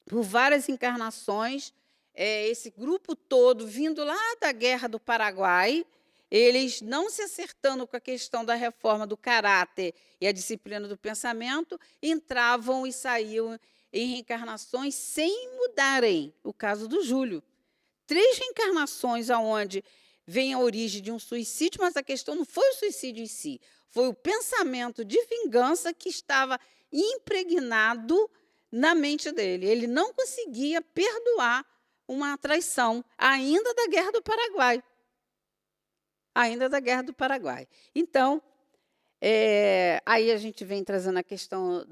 por várias encarnações, esse grupo todo, vindo lá da Guerra do Paraguai, eles não se acertando com a questão da reforma do caráter e a disciplina do pensamento, entravam e saíam em reencarnações sem mudarem. O caso do Júlio. 3 reencarnações onde vem a origem de um suicídio, mas a questão não foi o suicídio em si, foi o pensamento de vingança que estava impregnado na mente dele. Ele não conseguia perdoar uma traição, ainda da Guerra do Paraguai. Então, aí a gente vem trazendo a questão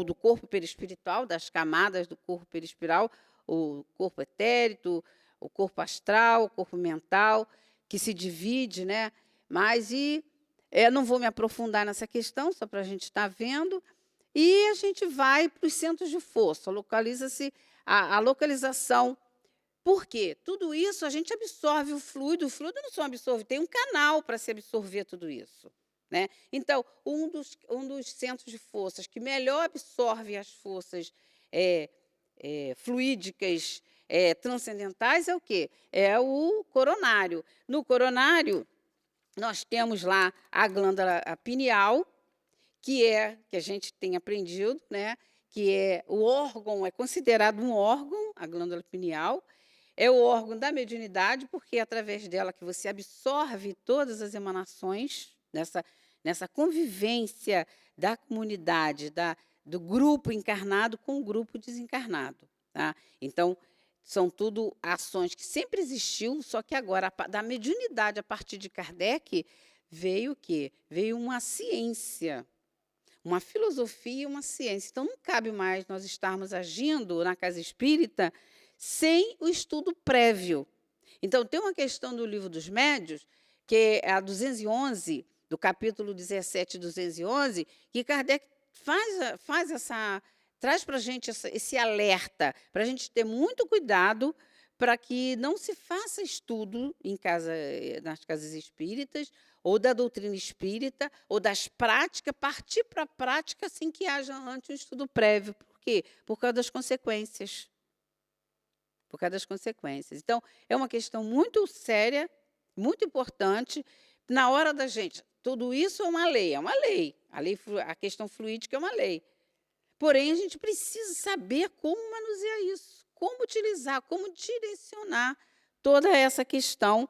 do corpo perispiritual, das camadas do corpo perispiritual, o corpo etérico, o corpo astral, o corpo mental, que se divide, né? não vou me aprofundar nessa questão, só para a gente estar vendo. E a gente vai para os centros de força, localiza-se a localização. Por quê? Tudo isso a gente absorve o fluido não só absorve, tem um canal para se absorver tudo isso. Né? Então, um dos centros de forças que melhor absorve as forças fluídicas transcendentais é o quê? É o coronário. No coronário, nós temos lá a glândula pineal, que a gente tem aprendido, né? Que é o órgão, é considerado um órgão, a glândula pineal, é o órgão da mediunidade, porque é através dela que você absorve todas as emanações nessa convivência da comunidade, do grupo encarnado com o grupo desencarnado. Tá? Então, são tudo ações que sempre existiu, só que agora, da mediunidade, a partir de Kardec, veio o quê? Veio uma ciência, uma filosofia e uma ciência. Então, não cabe mais nós estarmos agindo na casa espírita sem o estudo prévio. Então, tem uma questão do Livro dos Médiuns, que é a 211, do capítulo 17, 211, que Kardec traz para a gente esse alerta, para a gente ter muito cuidado para que não se faça estudo nas casas espíritas, ou da doutrina espírita, ou das práticas, partir para a prática sem que haja antes um estudo prévio. Por quê? Por causa das consequências. Por causa das consequências. Então, é uma questão muito séria, muito importante. Na hora da gente, tudo isso é uma lei. A questão fluídica é uma lei. Porém, a gente precisa saber como manusear isso, como utilizar, como direcionar toda essa questão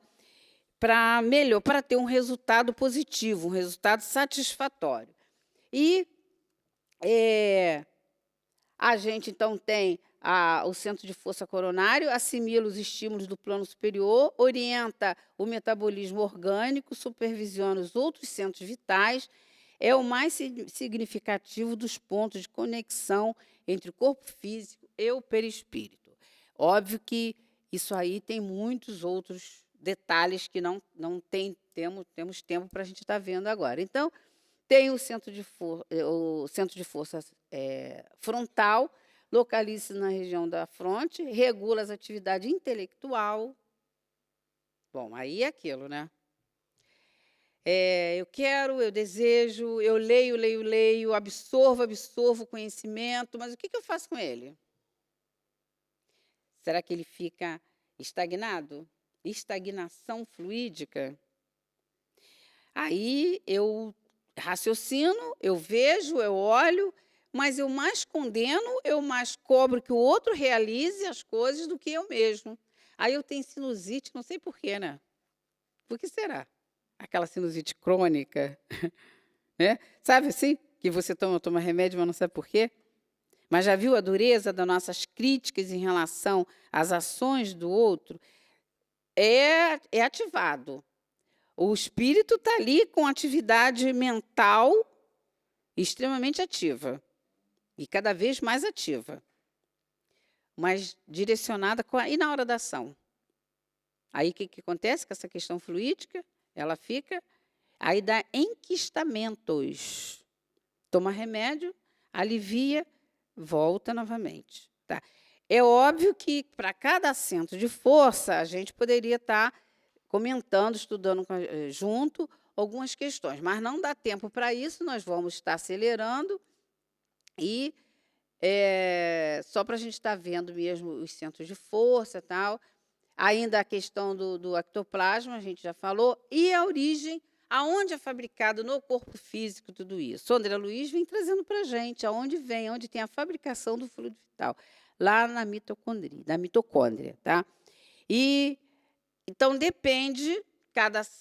para ter um resultado positivo, um resultado satisfatório. E a gente, então, tem o centro de força coronário, assimila os estímulos do plano superior, orienta o metabolismo orgânico, supervisiona os outros centros vitais, é o mais significativo dos pontos de conexão entre o corpo físico e o perispírito. Óbvio que isso aí tem muitos outros detalhes que não temos tempo para a gente estar vendo agora. Então, tem o centro de força frontal, localiza-se na região da fronte, regula as atividades intelectual. Bom, aí é aquilo, né? Eu quero, eu desejo, eu leio, absorvo o conhecimento, mas o que eu faço com ele? Será que ele fica estagnado? Estagnação fluídica? Aí eu raciocino, eu vejo, eu olho, mas eu mais condeno, eu mais cobro que o outro realize as coisas do que eu mesmo. Aí eu tenho sinusite, não sei por quê, né? Por que será? Aquela sinusite crônica, né? Sabe assim? Que você toma remédio, mas não sabe por quê? Mas já viu a dureza das nossas críticas em relação às ações do outro? É ativado. O espírito está ali com atividade mental extremamente ativa. E cada vez mais ativa. Mas direcionada. E na hora da ação? Aí o que acontece com essa questão fluídica? Ela fica, aí dá enquistamentos. Toma remédio, alivia, volta novamente. Tá? É óbvio que para cada centro de força, a gente poderia estar comentando, estudando junto algumas questões, mas não dá tempo para isso, nós vamos estar acelerando e só para a gente estar vendo mesmo os centros de força e tal. Ainda a questão do ectoplasma, a gente já falou, e a origem, aonde é fabricado no corpo físico tudo isso. O André Luiz vem trazendo para a gente onde tem a fabricação do fluido vital, lá na mitocôndria. Tá? E, então, depende,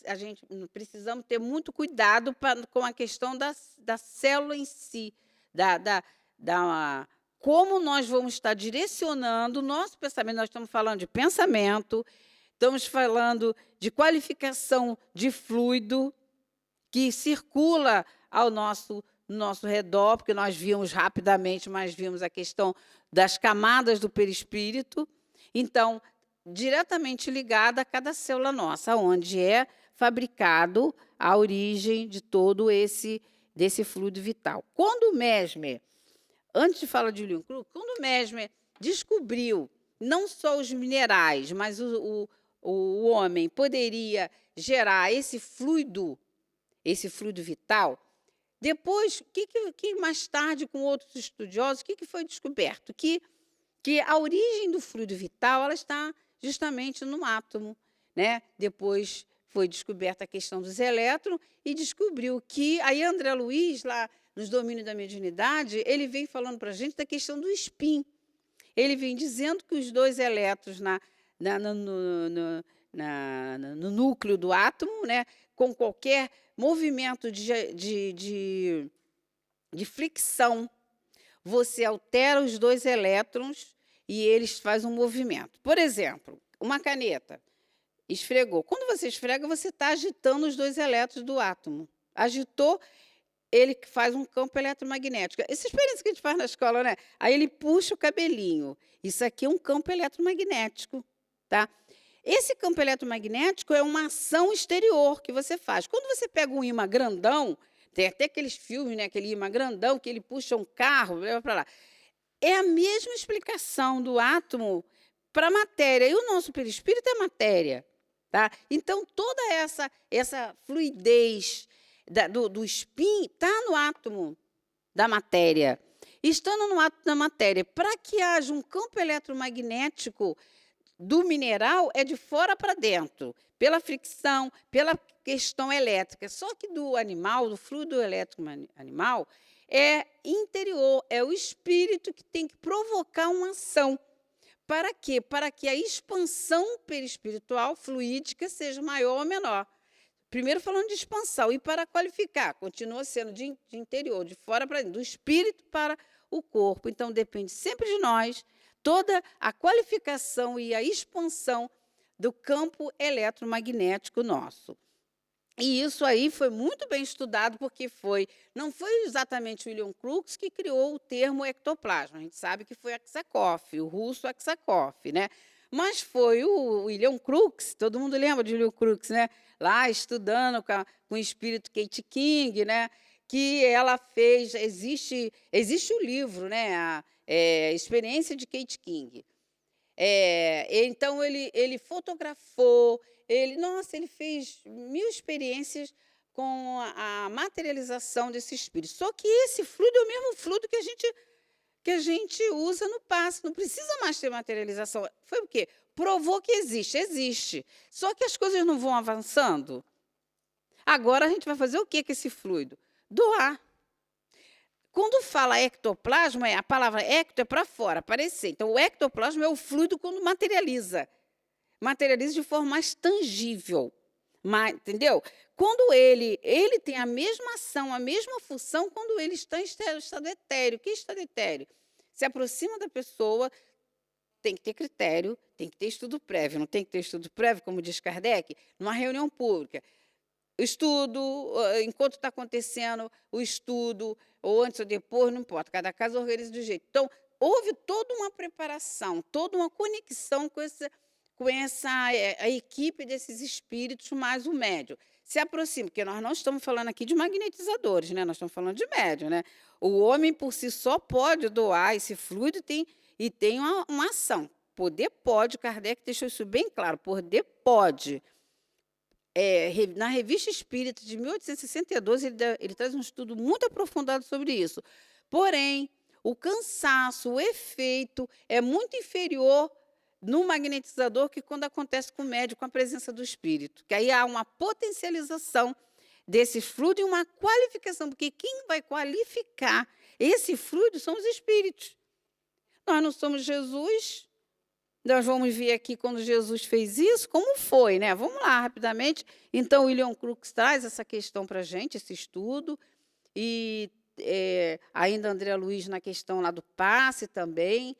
a gente precisamos ter muito cuidado com a questão da célula em si, como nós vamos estar direcionando o nosso pensamento. Nós estamos falando de pensamento, estamos falando de qualificação de fluido que circula ao nosso redor, porque nós vimos rapidamente, mas vimos a questão das camadas do perispírito. Então, diretamente ligada a cada célula nossa, onde é fabricado a origem de todo desse fluido vital. Quando o Mesmer, antes de falar de William Crookes, quando o Mesmer descobriu não só os minerais, mas o homem poderia gerar esse fluido vital, depois, que mais tarde, com outros estudiosos, o que foi descoberto? Que a origem do fluido vital ela está justamente no átomo, né? Depois foi descoberta a questão dos elétrons e descobriu que aí André Luiz, lá nos domínios da mediunidade, ele vem falando para a gente da questão do spin. Ele vem dizendo que os dois elétrons no núcleo do átomo, né, com qualquer movimento de fricção, você altera os dois elétrons e eles fazem um movimento. Por exemplo, uma caneta esfregou. Quando você esfrega, você está agitando os dois elétrons do átomo. Agitou, ele faz um campo eletromagnético. Essa experiência que a gente faz na escola, né? Aí ele puxa o cabelinho. Isso aqui é um campo eletromagnético, tá? Esse campo eletromagnético é uma ação exterior que você faz. Quando você pega um ímã grandão, tem até aqueles filmes, né? Aquele ímã grandão que ele puxa um carro, leva para lá. É a mesma explicação do átomo para a matéria. E o nosso perispírito é matéria, tá? Então, toda essa fluidez do spin está no átomo da matéria. Estando no átomo da matéria, para que haja um campo eletromagnético do mineral, é de fora para dentro, pela fricção, pela questão elétrica. Só que do animal, do fluido elétrico animal, é interior, é o espírito que tem que provocar uma ação. Para quê? Para que a expansão perispiritual fluídica seja maior ou menor. Primeiro falando de expansão, e para qualificar, continua sendo de interior, de fora para dentro, do espírito para o corpo. Então, depende sempre de nós, toda a qualificação e a expansão do campo eletromagnético nosso. E isso aí foi muito bem estudado, porque não foi exatamente William Crookes que criou o termo ectoplasma. A gente sabe que foi Aksakov, o russo Aksakov, né? Mas foi o William Crookes, todo mundo lembra de William Crookes, né? Lá estudando com o espírito Kate King, né? Que ela fez, existe o livro, né? A experiência de Kate King. Então, ele fotografou, ele fez 1000 experiências com a materialização desse espírito. Só que esse fluido é o mesmo fluido que a gente usa no passe, não precisa mais ter materialização. Foi o quê? Provou que existe. Só que as coisas não vão avançando. Agora a gente vai fazer o quê com esse fluido? Doar. Quando fala ectoplasma, a palavra ecto é para fora, aparecer. Então, o ectoplasma é o fluido quando materializa. Materializa de forma mais tangível. Entendeu? Quando ele tem a mesma ação, a mesma função, quando ele está em estado etéreo. O que é estado etéreo? Se aproxima da pessoa, tem que ter critério, tem que ter estudo prévio. Não tem que ter estudo prévio, como diz Kardec, numa reunião pública. Estudo, enquanto está acontecendo o estudo, ou antes ou depois, não importa, cada caso organiza de jeito. Então, houve toda uma preparação, toda uma conexão com a equipe desses espíritos, mais o médium. Se aproxima, porque nós não estamos falando aqui de magnetizadores, né? Nós estamos falando de médium, né? O homem, por si só, pode doar esse fluido e tem uma ação. Poder pode, Kardec deixou isso bem claro, poder pode. Na Revista Espírita, de 1862, ele traz um estudo muito aprofundado sobre isso. Porém, o cansaço, o efeito é muito inferior no magnetizador que quando acontece com o médium, com a presença do espírito. Que aí há uma potencialização desse fluido e uma qualificação, porque quem vai qualificar esse fluido são os espíritos. Nós não somos Jesus. Nós vamos ver aqui quando Jesus fez isso, como foi, né? Vamos lá, rapidamente. Então, o William Crookes traz essa questão para a gente, esse estudo, e ainda André Luiz na questão lá do passe também.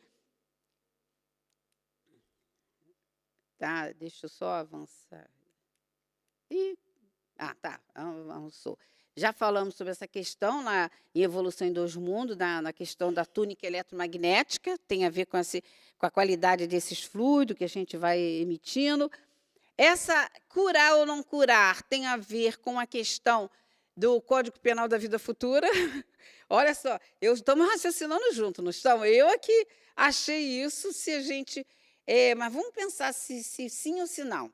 Tá, deixa eu só avançar. Tá, avançou. Já falamos sobre essa questão lá em Evolução em Dois Mundos, na questão da túnica eletromagnética, tem a ver com a qualidade desses fluidos que a gente vai emitindo. Essa curar ou não curar tem a ver com a questão do Código Penal da vida futura. Olha só, estamos raciocinando junto, não estamos? Eu aqui achei isso, se a gente... mas vamos pensar se sim ou se não.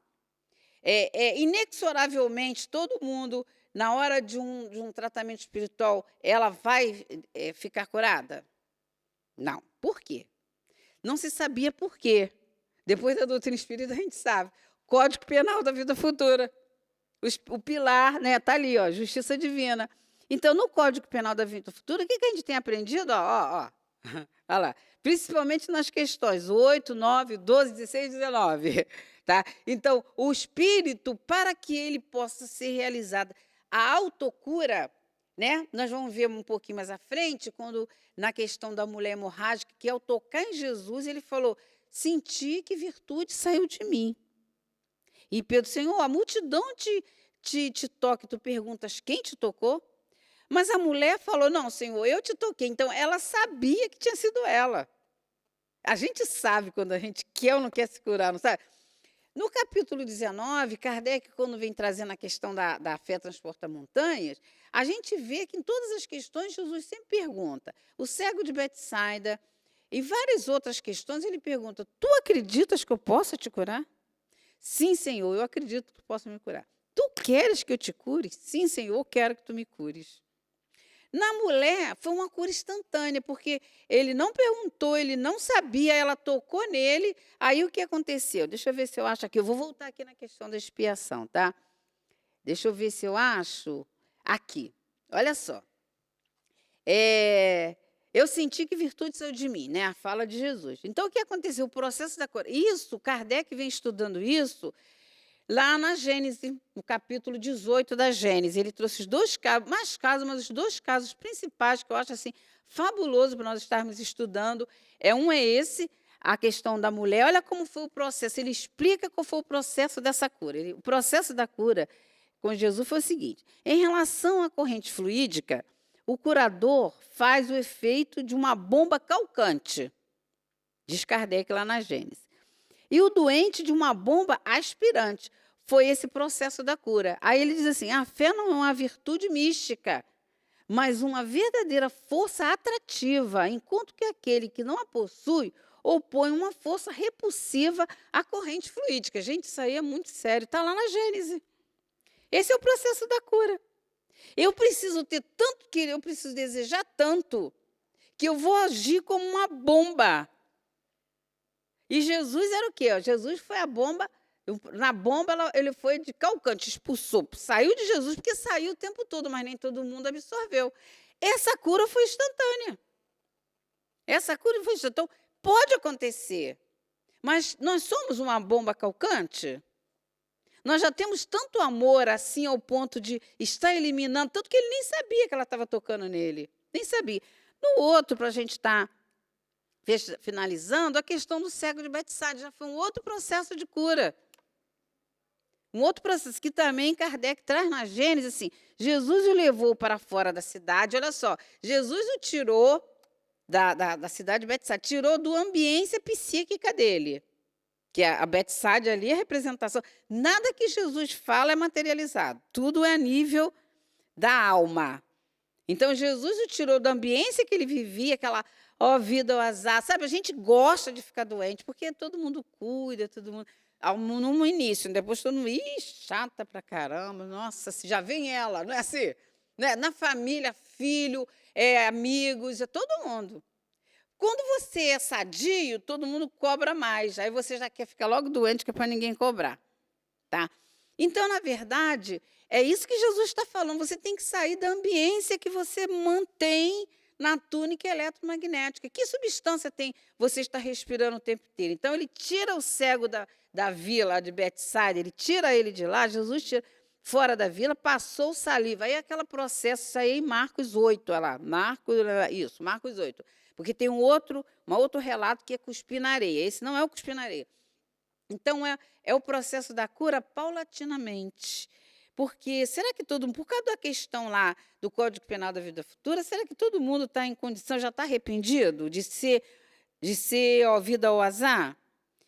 Inexoravelmente, todo mundo, na hora de um tratamento espiritual, ela vai ficar curada? Não. Por quê? Não se sabia por quê. Depois da doutrina espírita, a gente sabe. Código Penal da vida futura. O pilar, né, está ali, ó, justiça divina. Então, no Código Penal da vida futura, o que a gente tem aprendido? Olha lá. Principalmente nas questões 8, 9, 12, 16, 19. Tá? Então, o espírito, para que ele possa ser realizado, a autocura, né? Nós vamos ver um pouquinho mais à frente, quando na questão da mulher hemorrágica, que ao tocar em Jesus, ele falou, senti que virtude saiu de mim. E Pedro, Senhor, a multidão te toca, e tu perguntas quem te tocou? Mas a mulher falou, não, Senhor, eu te toquei. Então, ela sabia que tinha sido ela. A gente sabe quando a gente quer ou não quer se curar, não sabe? No capítulo 19, Kardec, quando vem trazendo a questão da fé transporta montanhas, a gente vê que em todas as questões Jesus sempre pergunta. O cego de Betsaida e várias outras questões, ele pergunta, tu acreditas que eu possa te curar? Sim, Senhor, eu acredito que tu possa me curar. Tu queres que eu te cure? Sim, Senhor, eu quero que tu me cures. Na mulher, foi uma cura instantânea, porque ele não perguntou, ele não sabia, ela tocou nele. Aí o que aconteceu? Deixa eu ver se eu acho aqui. Eu vou voltar aqui na questão da expiação, tá? Deixa eu ver se eu acho aqui. Olha só. Eu senti que virtude saiu de mim, né? A fala de Jesus. Então, o que aconteceu? O processo da cura. Isso, Kardec vem estudando isso lá na Gênesis, no capítulo 18 da Gênesis. Ele trouxe os dois casos, mas os dois casos principais que eu acho assim fabuloso para nós estarmos estudando. Um é esse, a questão da mulher. Olha como foi o processo. Ele explica qual foi o processo dessa cura. O processo da cura com Jesus foi o seguinte: em relação à corrente fluídica, o curador faz o efeito de uma bomba calcante, diz Kardec lá na Gênesis. E o doente de uma bomba aspirante. Foi esse processo da cura. Aí ele diz assim, a fé não é uma virtude mística, mas uma verdadeira força atrativa, enquanto que aquele que não a possui opõe uma força repulsiva à corrente fluídica. Gente, isso aí é muito sério, está lá na Gênesis. Esse é o processo da cura. Eu preciso ter tanto querer, eu preciso desejar tanto, que eu vou agir como uma bomba. E Jesus era o quê? Jesus foi a bomba, na bomba ele foi de calcante, expulsou, saiu de Jesus, porque saiu o tempo todo, mas nem todo mundo absorveu. Essa cura foi instantânea. Essa cura foi instantânea. Então, pode acontecer, mas nós somos uma bomba calcante? Nós já temos tanto amor assim ao ponto de estar eliminando, tanto que ele nem sabia que ela estava tocando nele, nem sabia. No outro, para a gente estar finalizando, a questão do cego de Betsaida já foi um outro processo de cura. Um outro processo que também Kardec traz na Gênesis, assim, Jesus o levou para fora da cidade, olha só, Jesus o tirou da cidade de Betsaida, tirou do ambiência psíquica dele, que a Betsaida ali é a representação. Nada que Jesus fala é materializado, tudo é a nível da alma. Então, Jesus o tirou da ambiência que ele vivia, aquela vida ao azar. Sabe, a gente gosta de ficar doente, porque todo mundo cuida, todo mundo... No início, depois todo mundo... chata pra caramba, nossa, já vem ela, não é assim? Né? Na família, filho, amigos, todo mundo. Quando você é sadio, todo mundo cobra mais. Aí você já quer ficar logo doente, que é para ninguém cobrar. Tá? Então, na verdade, é isso que Jesus está falando. Você tem que sair da ambiência que você mantém na túnica eletromagnética. Que substância tem você está respirando o tempo inteiro? Então, ele tira o cego da vila de Betsaida, ele tira ele de lá, Jesus tira fora da vila, passou saliva. Aí aquele processo, isso aí é em Marcos 8, olha lá, Marcos 8. Porque tem um outro relato que é cuspir na areia. Esse não é o cuspir na areia. Então, é o processo da cura paulatinamente. Porque será que por causa da questão lá do Código Penal da Vida Futura, será que todo mundo está em condição, já está arrependido de ser vida ao azar?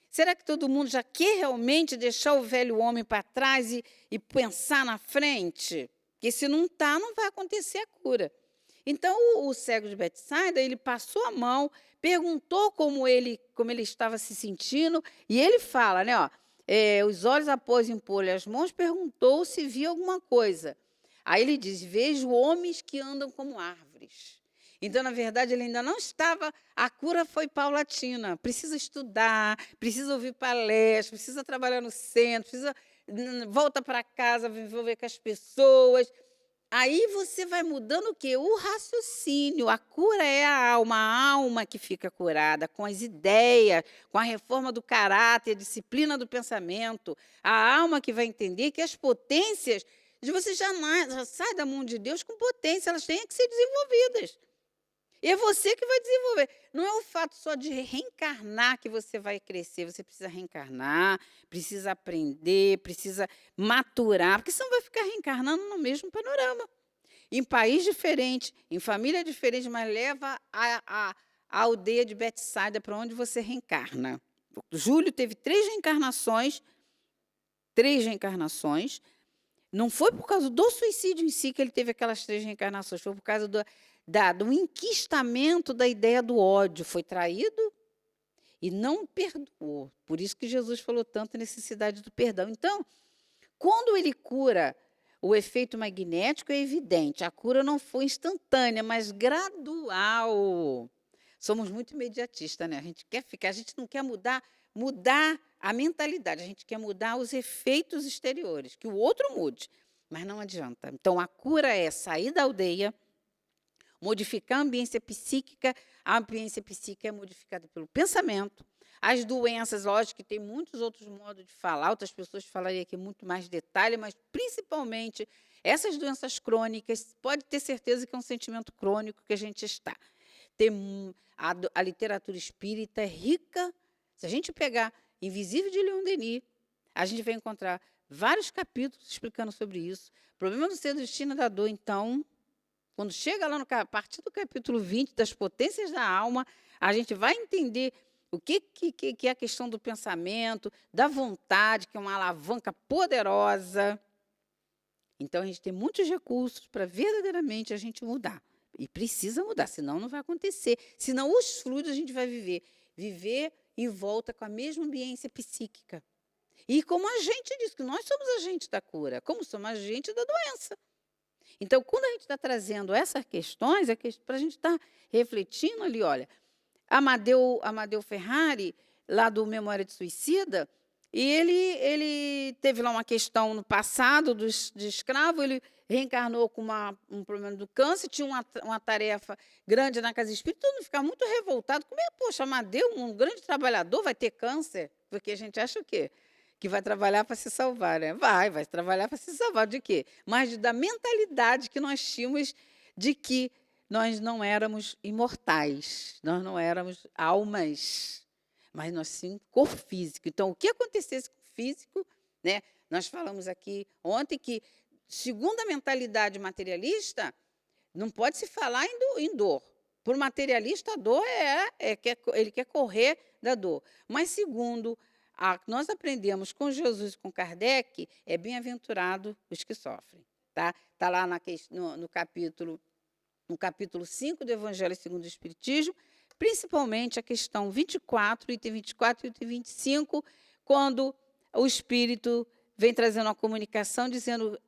Será que todo mundo já quer realmente deixar o velho homem para trás e pensar na frente? Porque se não está, não vai acontecer a cura. Então, o cego de Betsaida, ele passou a mão, perguntou como ele estava se sentindo, e ele fala, né, ó, os olhos após impor-lhe as mãos, perguntou se via alguma coisa. Aí ele diz, vejo homens que andam como árvores. Então, na verdade, ele ainda não estava, a cura foi paulatina, precisa estudar, precisa ouvir palestra, precisa trabalhar no centro, precisa volta para casa, viver com as pessoas. Aí você vai mudando o quê? O raciocínio. A cura é a alma que fica curada, com as ideias, com a reforma do caráter, a disciplina do pensamento. A alma que vai entender que as potências, você já sai da mão de Deus com potência, elas têm que ser desenvolvidas. E é você que vai desenvolver. Não é o fato só de reencarnar que você vai crescer. Você precisa reencarnar, precisa aprender, precisa maturar, porque senão vai ficar reencarnando no mesmo panorama. Em país diferente, em família diferente, mas leva a aldeia de Betsaida para onde você reencarna. Júlio teve 3 reencarnações. Não foi por causa do suicídio em si que ele teve aquelas 3 reencarnações, foi por causa do enquistamento da ideia do ódio. Foi traído e não perdoou. Por isso que Jesus falou tanto a necessidade do perdão. Então, quando ele cura, o efeito magnético é evidente. A cura não foi instantânea, mas gradual. Somos muito imediatistas, né? A gente não quer mudar a mentalidade, a gente quer mudar os efeitos exteriores, que o outro mude, mas não adianta. Então, a cura é sair da aldeia, modificar a ambiência psíquica. A ambiência psíquica é modificada pelo pensamento. As doenças, lógico que tem muitos outros modos de falar, outras pessoas falariam aqui muito mais detalhe, mas principalmente essas doenças crônicas, pode ter certeza que é um sentimento crônico que a gente está. A literatura espírita é rica. Se a gente pegar Invisível de Leon Denis, a gente vai encontrar vários capítulos explicando sobre isso. O problema do ser do destino da dor, então, quando chega lá a partir do capítulo 20, das potências da alma, a gente vai entender o que é a questão do pensamento, da vontade, que é uma alavanca poderosa. Então, a gente tem muitos recursos para verdadeiramente a gente mudar. E precisa mudar, senão não vai acontecer. Senão os fluidos a gente vai viver em volta com a mesma ambiência psíquica. E como a gente diz, que nós somos agentes da cura, como somos agentes da doença. Então, quando a gente está trazendo essas questões, é para a gente estar refletindo ali, olha, Amadeu Ferrari, lá do Memória de Suicida, e ele teve lá uma questão no passado de escravo, ele reencarnou com um problema do câncer, tinha uma tarefa grande na casa espírita, todo mundo ficava muito revoltado. Como é, poxa, Amadeu, um grande trabalhador, vai ter câncer? Porque a gente acha o quê? Que vai trabalhar para se salvar, né? Vai trabalhar para se salvar de quê? Mas da mentalidade que nós tínhamos de que nós não éramos imortais, nós não éramos almas, mas nós sim corpo físico. Então, o que acontecesse com o físico, né? Nós falamos aqui ontem que, segundo a mentalidade materialista, não pode se falar em dor. Para o materialista, a dor ele quer correr da dor. Mas, segundo nós aprendemos com Jesus e com Kardec, é bem-aventurado os que sofrem. Tá lá no capítulo 5 do Evangelho segundo o Espiritismo, principalmente a questão 24, item 24 e item 25, quando o Espírito vem trazendo uma comunicação dizendo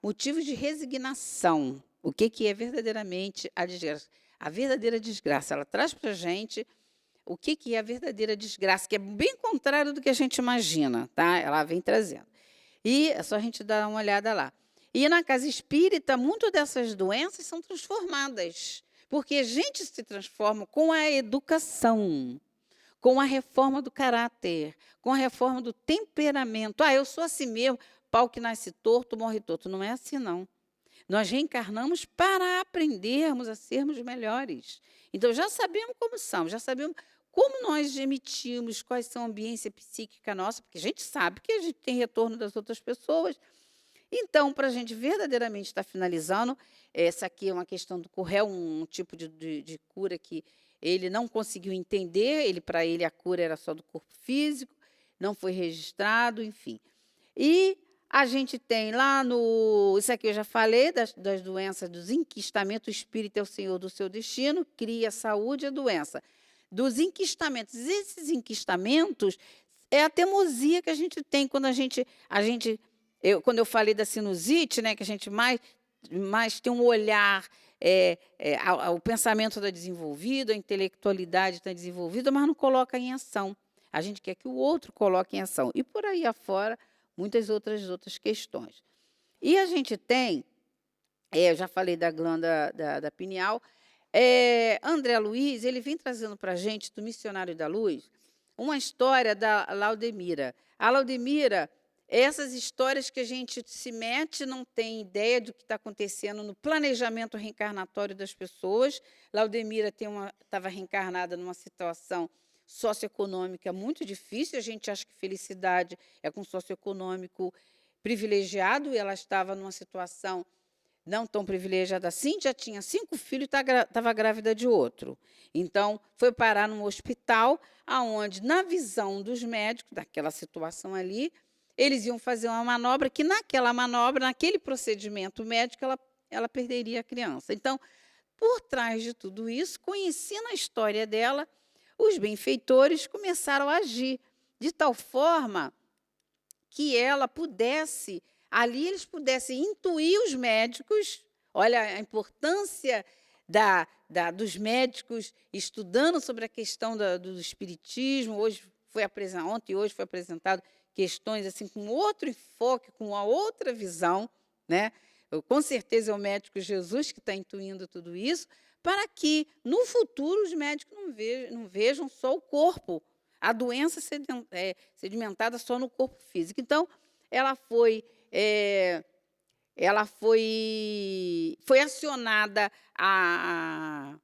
motivos de resignação. O que é verdadeiramente a desgraça? A verdadeira desgraça, ela traz para a gente o que é a verdadeira desgraça, que é bem contrário do que a gente imagina, tá? Ela vem trazendo. E é só a gente dar uma olhada lá. E na casa espírita, muitas dessas doenças são transformadas, porque a gente se transforma com a educação, com a reforma do caráter, com a reforma do temperamento. Eu sou assim mesmo, pau que nasce torto, morre torto. Não é assim, não. Nós reencarnamos para aprendermos a sermos melhores. Então, já sabemos como somos, já sabemos como nós emitimos, quais são a ambiência psíquica nossa, porque a gente sabe que a gente tem retorno das outras pessoas. Então, para a gente verdadeiramente estar finalizando, essa aqui é uma questão do Correl, um tipo de cura que ele não conseguiu entender, para ele a cura era só do corpo físico, não foi registrado, enfim. E a gente tem lá isso aqui eu já falei, das doenças, dos enquistamentos, o espírito é o senhor do seu destino, cria a saúde e a doença. Dos enquistamentos, esses enquistamentos é a teimosia que a gente tem quando quando eu falei da sinusite, né, que a gente mais tem um olhar, o pensamento está desenvolvido, a intelectualidade está desenvolvida, mas não coloca em ação. A gente quer que o outro coloque em ação. E por aí afora, muitas outras questões. E a gente tem, eu já falei da glândula da pineal, André Luiz, ele vem trazendo para a gente, do Missionário da Luz, uma história da Laudemira. A Laudemira, essas histórias que a gente se mete, não tem ideia do que está acontecendo no planejamento reencarnatório das pessoas. Laudemira estava reencarnada numa situação socioeconômica muito difícil, a gente acha que felicidade é com socioeconômico privilegiado, e ela estava numa situação não tão privilegiada assim, já tinha 5 filhos e estava grávida de outro. Então, foi parar num hospital, onde, na visão dos médicos, daquela situação ali, eles iam fazer uma manobra, que naquela manobra, naquele procedimento médico, ela perderia a criança. Então, por trás de tudo isso, conhecendo a história dela, os benfeitores começaram a agir de tal forma que ela pudesse, ali eles pudessem intuir os médicos. Olha a importância dos médicos estudando sobre a questão do espiritismo. Ontem e hoje foi apresentado questões assim com outro enfoque, com uma outra visão, né? Com certeza é o médico Jesus que está intuindo tudo isso, para que, no futuro, os médicos não vejam só o corpo, a doença sedimentada só no corpo físico. Então, foi acionada a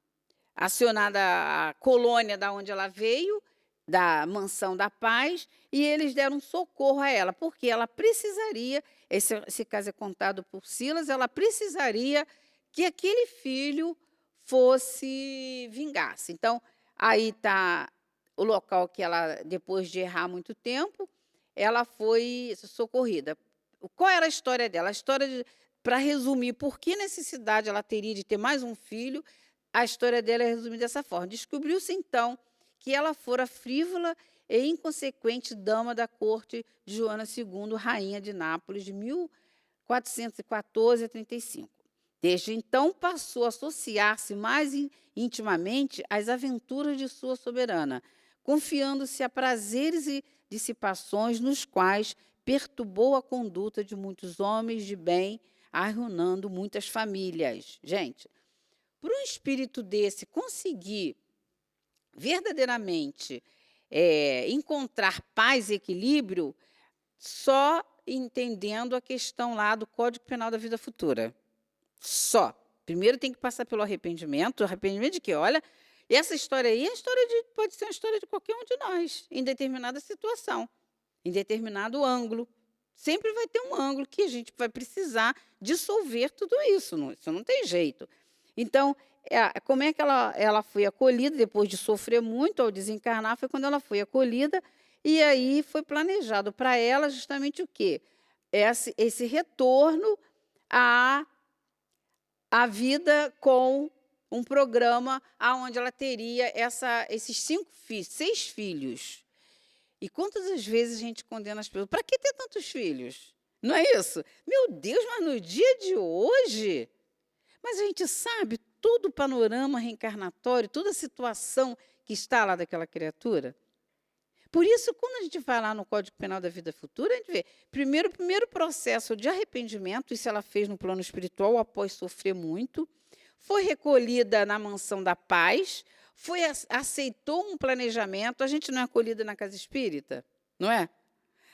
colônia da onde ela veio, da Mansão da Paz, e eles deram socorro a ela, porque ela precisaria, esse caso é contado por Silas, ela precisaria que aquele filho vingasse. Então, aí está o local que ela, depois de errar muito tempo, ela foi socorrida. Qual era a história dela? A história, para resumir, por que necessidade ela teria de ter mais um filho, a história dela é resumida dessa forma. Descobriu-se, então, que ela fora frívola e inconsequente dama da corte de Joana II, rainha de Nápoles, de 1414 a 35. Desde então, passou a associar-se mais intimamente às aventuras de sua soberana, confiando-se a prazeres e dissipações nos quais perturbou a conduta de muitos homens de bem, arruinando muitas famílias. Gente, para um espírito desse conseguir verdadeiramente encontrar paz e equilíbrio, só entendendo a questão lá do Código Penal da Vida Futura. Só. Primeiro tem que passar pelo arrependimento. Arrependimento de quê? Olha, essa história aí pode ser uma história de qualquer um de nós, em determinada situação, em determinado ângulo. Sempre vai ter um ângulo que a gente vai precisar dissolver tudo isso. Isso não tem jeito. Então, como é que ela foi acolhida, depois de sofrer muito ao desencarnar, foi quando ela foi acolhida, e aí foi planejado para ela justamente o quê? Esse retorno à vida com um programa onde ela teria esses 6 filhos. E quantas vezes a gente condena as pessoas? Para que ter tantos filhos? Não é isso? Meu Deus, mas no dia de hoje... Mas a gente sabe todo o panorama reencarnatório, toda a situação que está lá daquela criatura. Por isso, quando a gente vai lá no Código Penal da Vida Futura, a gente vê, o primeiro processo de arrependimento, isso ela fez no plano espiritual, após sofrer muito, foi recolhida na Mansão da Paz, aceitou um planejamento. A gente não é acolhida na Casa Espírita, não é?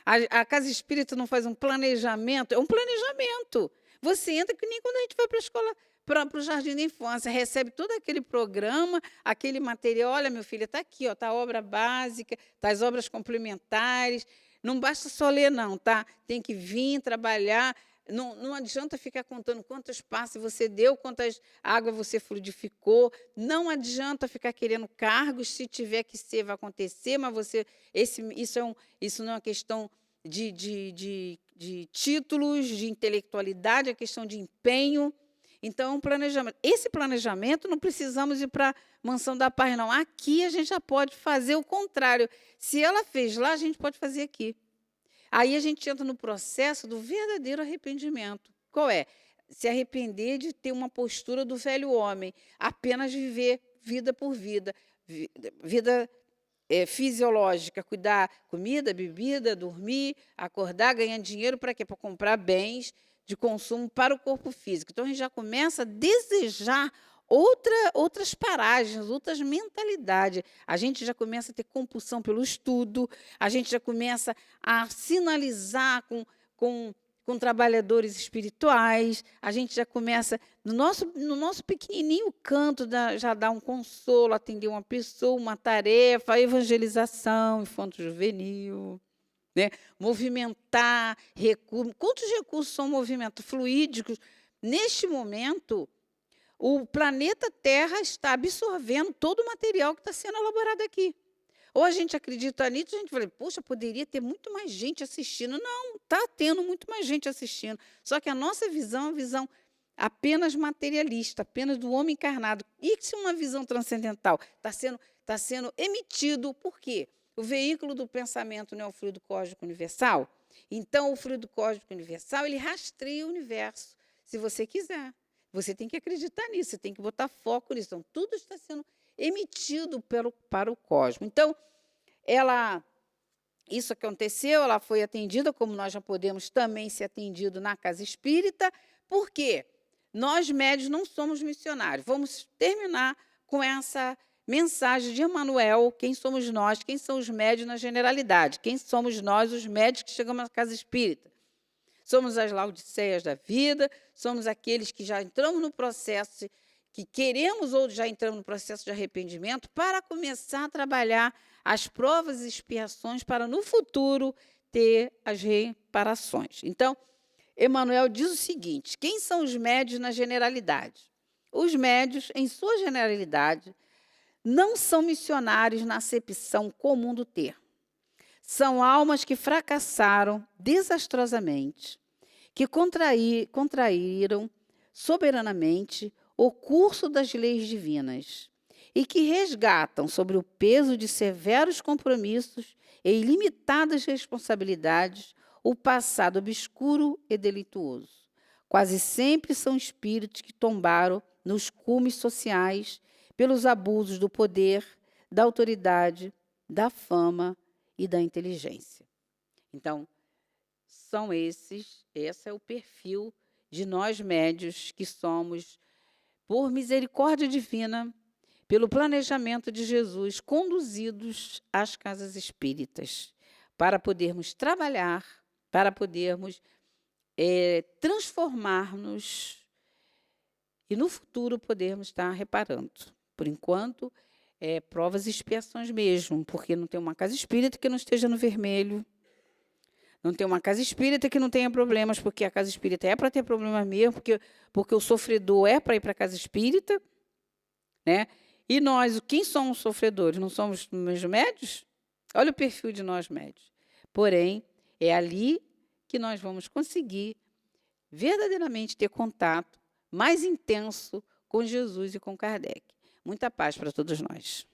A Casa Espírita não faz um planejamento, é um planejamento. Você entra que nem quando a gente vai para a escola, para o jardim da infância, recebe todo aquele programa, aquele material. Olha, meu filho, está aqui, está a obra básica, está as obras complementares. Não basta só ler, não, tá? Tem que vir trabalhar. Não adianta ficar contando quantos passes você deu, quantas águas você fluidificou. Não adianta ficar querendo cargos. Se tiver que ser, vai acontecer, mas isso não é uma questão de títulos, de intelectualidade, é questão de empenho. Então, planejamento. Esse planejamento, não precisamos ir para a Mansão da Paz, não. Aqui a gente já pode fazer o contrário. Se ela fez lá, a gente pode fazer aqui. Aí a gente entra no processo do verdadeiro arrependimento. Qual é? Se arrepender de ter uma postura do velho homem, apenas viver vida por vida, vida fisiológica, cuidar comida, bebida, dormir, acordar, ganhar dinheiro para quê? Para comprar bens de consumo para o corpo físico. Então a gente já começa a desejar outras paragens, outras mentalidades. A gente já começa a ter compulsão pelo estudo, a gente já começa a sinalizar com trabalhadores espirituais, a gente já começa, no nosso pequenininho canto, já dá um consolo, atender uma pessoa, uma tarefa, a evangelização, infanto-juvenil, né? Movimentar recursos. Quantos recursos são movimentados fluídicos? Neste momento, o planeta Terra está absorvendo todo o material que está sendo elaborado aqui. Ou a gente acredita nisso, a gente fala, poxa, poderia ter muito mais gente assistindo. Não, está tendo muito mais gente assistindo. Só que a nossa visão é uma visão apenas materialista, apenas do homem encarnado. E se uma visão transcendental está sendo emitido, por quê? O veículo do pensamento não é o fluido cósmico universal? Então, o fluido cósmico universal, ele rastreia o universo, se você quiser. Você tem que acreditar nisso, você tem que botar foco nisso. Então, tudo está sendo emitido para o cosmos. Então, isso aconteceu, ela foi atendida, como nós já podemos também ser atendidos na casa espírita. Por quê? Nós, médios, não somos missionários. Vamos terminar com essa mensagem de Emmanuel. Quem somos nós? Quem são os médios na generalidade? Quem somos nós, os médios que chegamos na casa espírita? Somos as laodiceias da vida, somos aqueles que já entramos no processo, que queremos ou já entramos no processo de arrependimento para começar a trabalhar as provas e expiações para, no futuro, ter as reparações. Então, Emmanuel diz o seguinte, quem são os médios na generalidade? Os médios, em sua generalidade, não são missionários na acepção comum do termo. São almas que fracassaram desastrosamente, que contraíram soberanamente o curso das leis divinas e que resgatam sobre o peso de severos compromissos e ilimitadas responsabilidades o passado obscuro e delituoso. Quase sempre são espíritos que tombaram nos cumes sociais pelos abusos do poder, da autoridade, da fama e da inteligência. Então, esse é o perfil de nós médios que somos, por misericórdia divina, pelo planejamento de Jesus, conduzidos às casas espíritas, para podermos trabalhar, para podermos transformar-nos e, no futuro, podermos estar reparando. Por enquanto, provas e expiações mesmo, porque não tem uma casa espírita que não esteja no vermelho, não tem uma casa espírita que não tenha problemas, porque a casa espírita é para ter problemas mesmo, porque o sofredor é para ir para a casa espírita, né? E nós, quem somos sofredores? Não somos os médios? Olha o perfil de nós médios. Porém, é ali que nós vamos conseguir verdadeiramente ter contato mais intenso com Jesus e com Kardec. Muita paz para todos nós.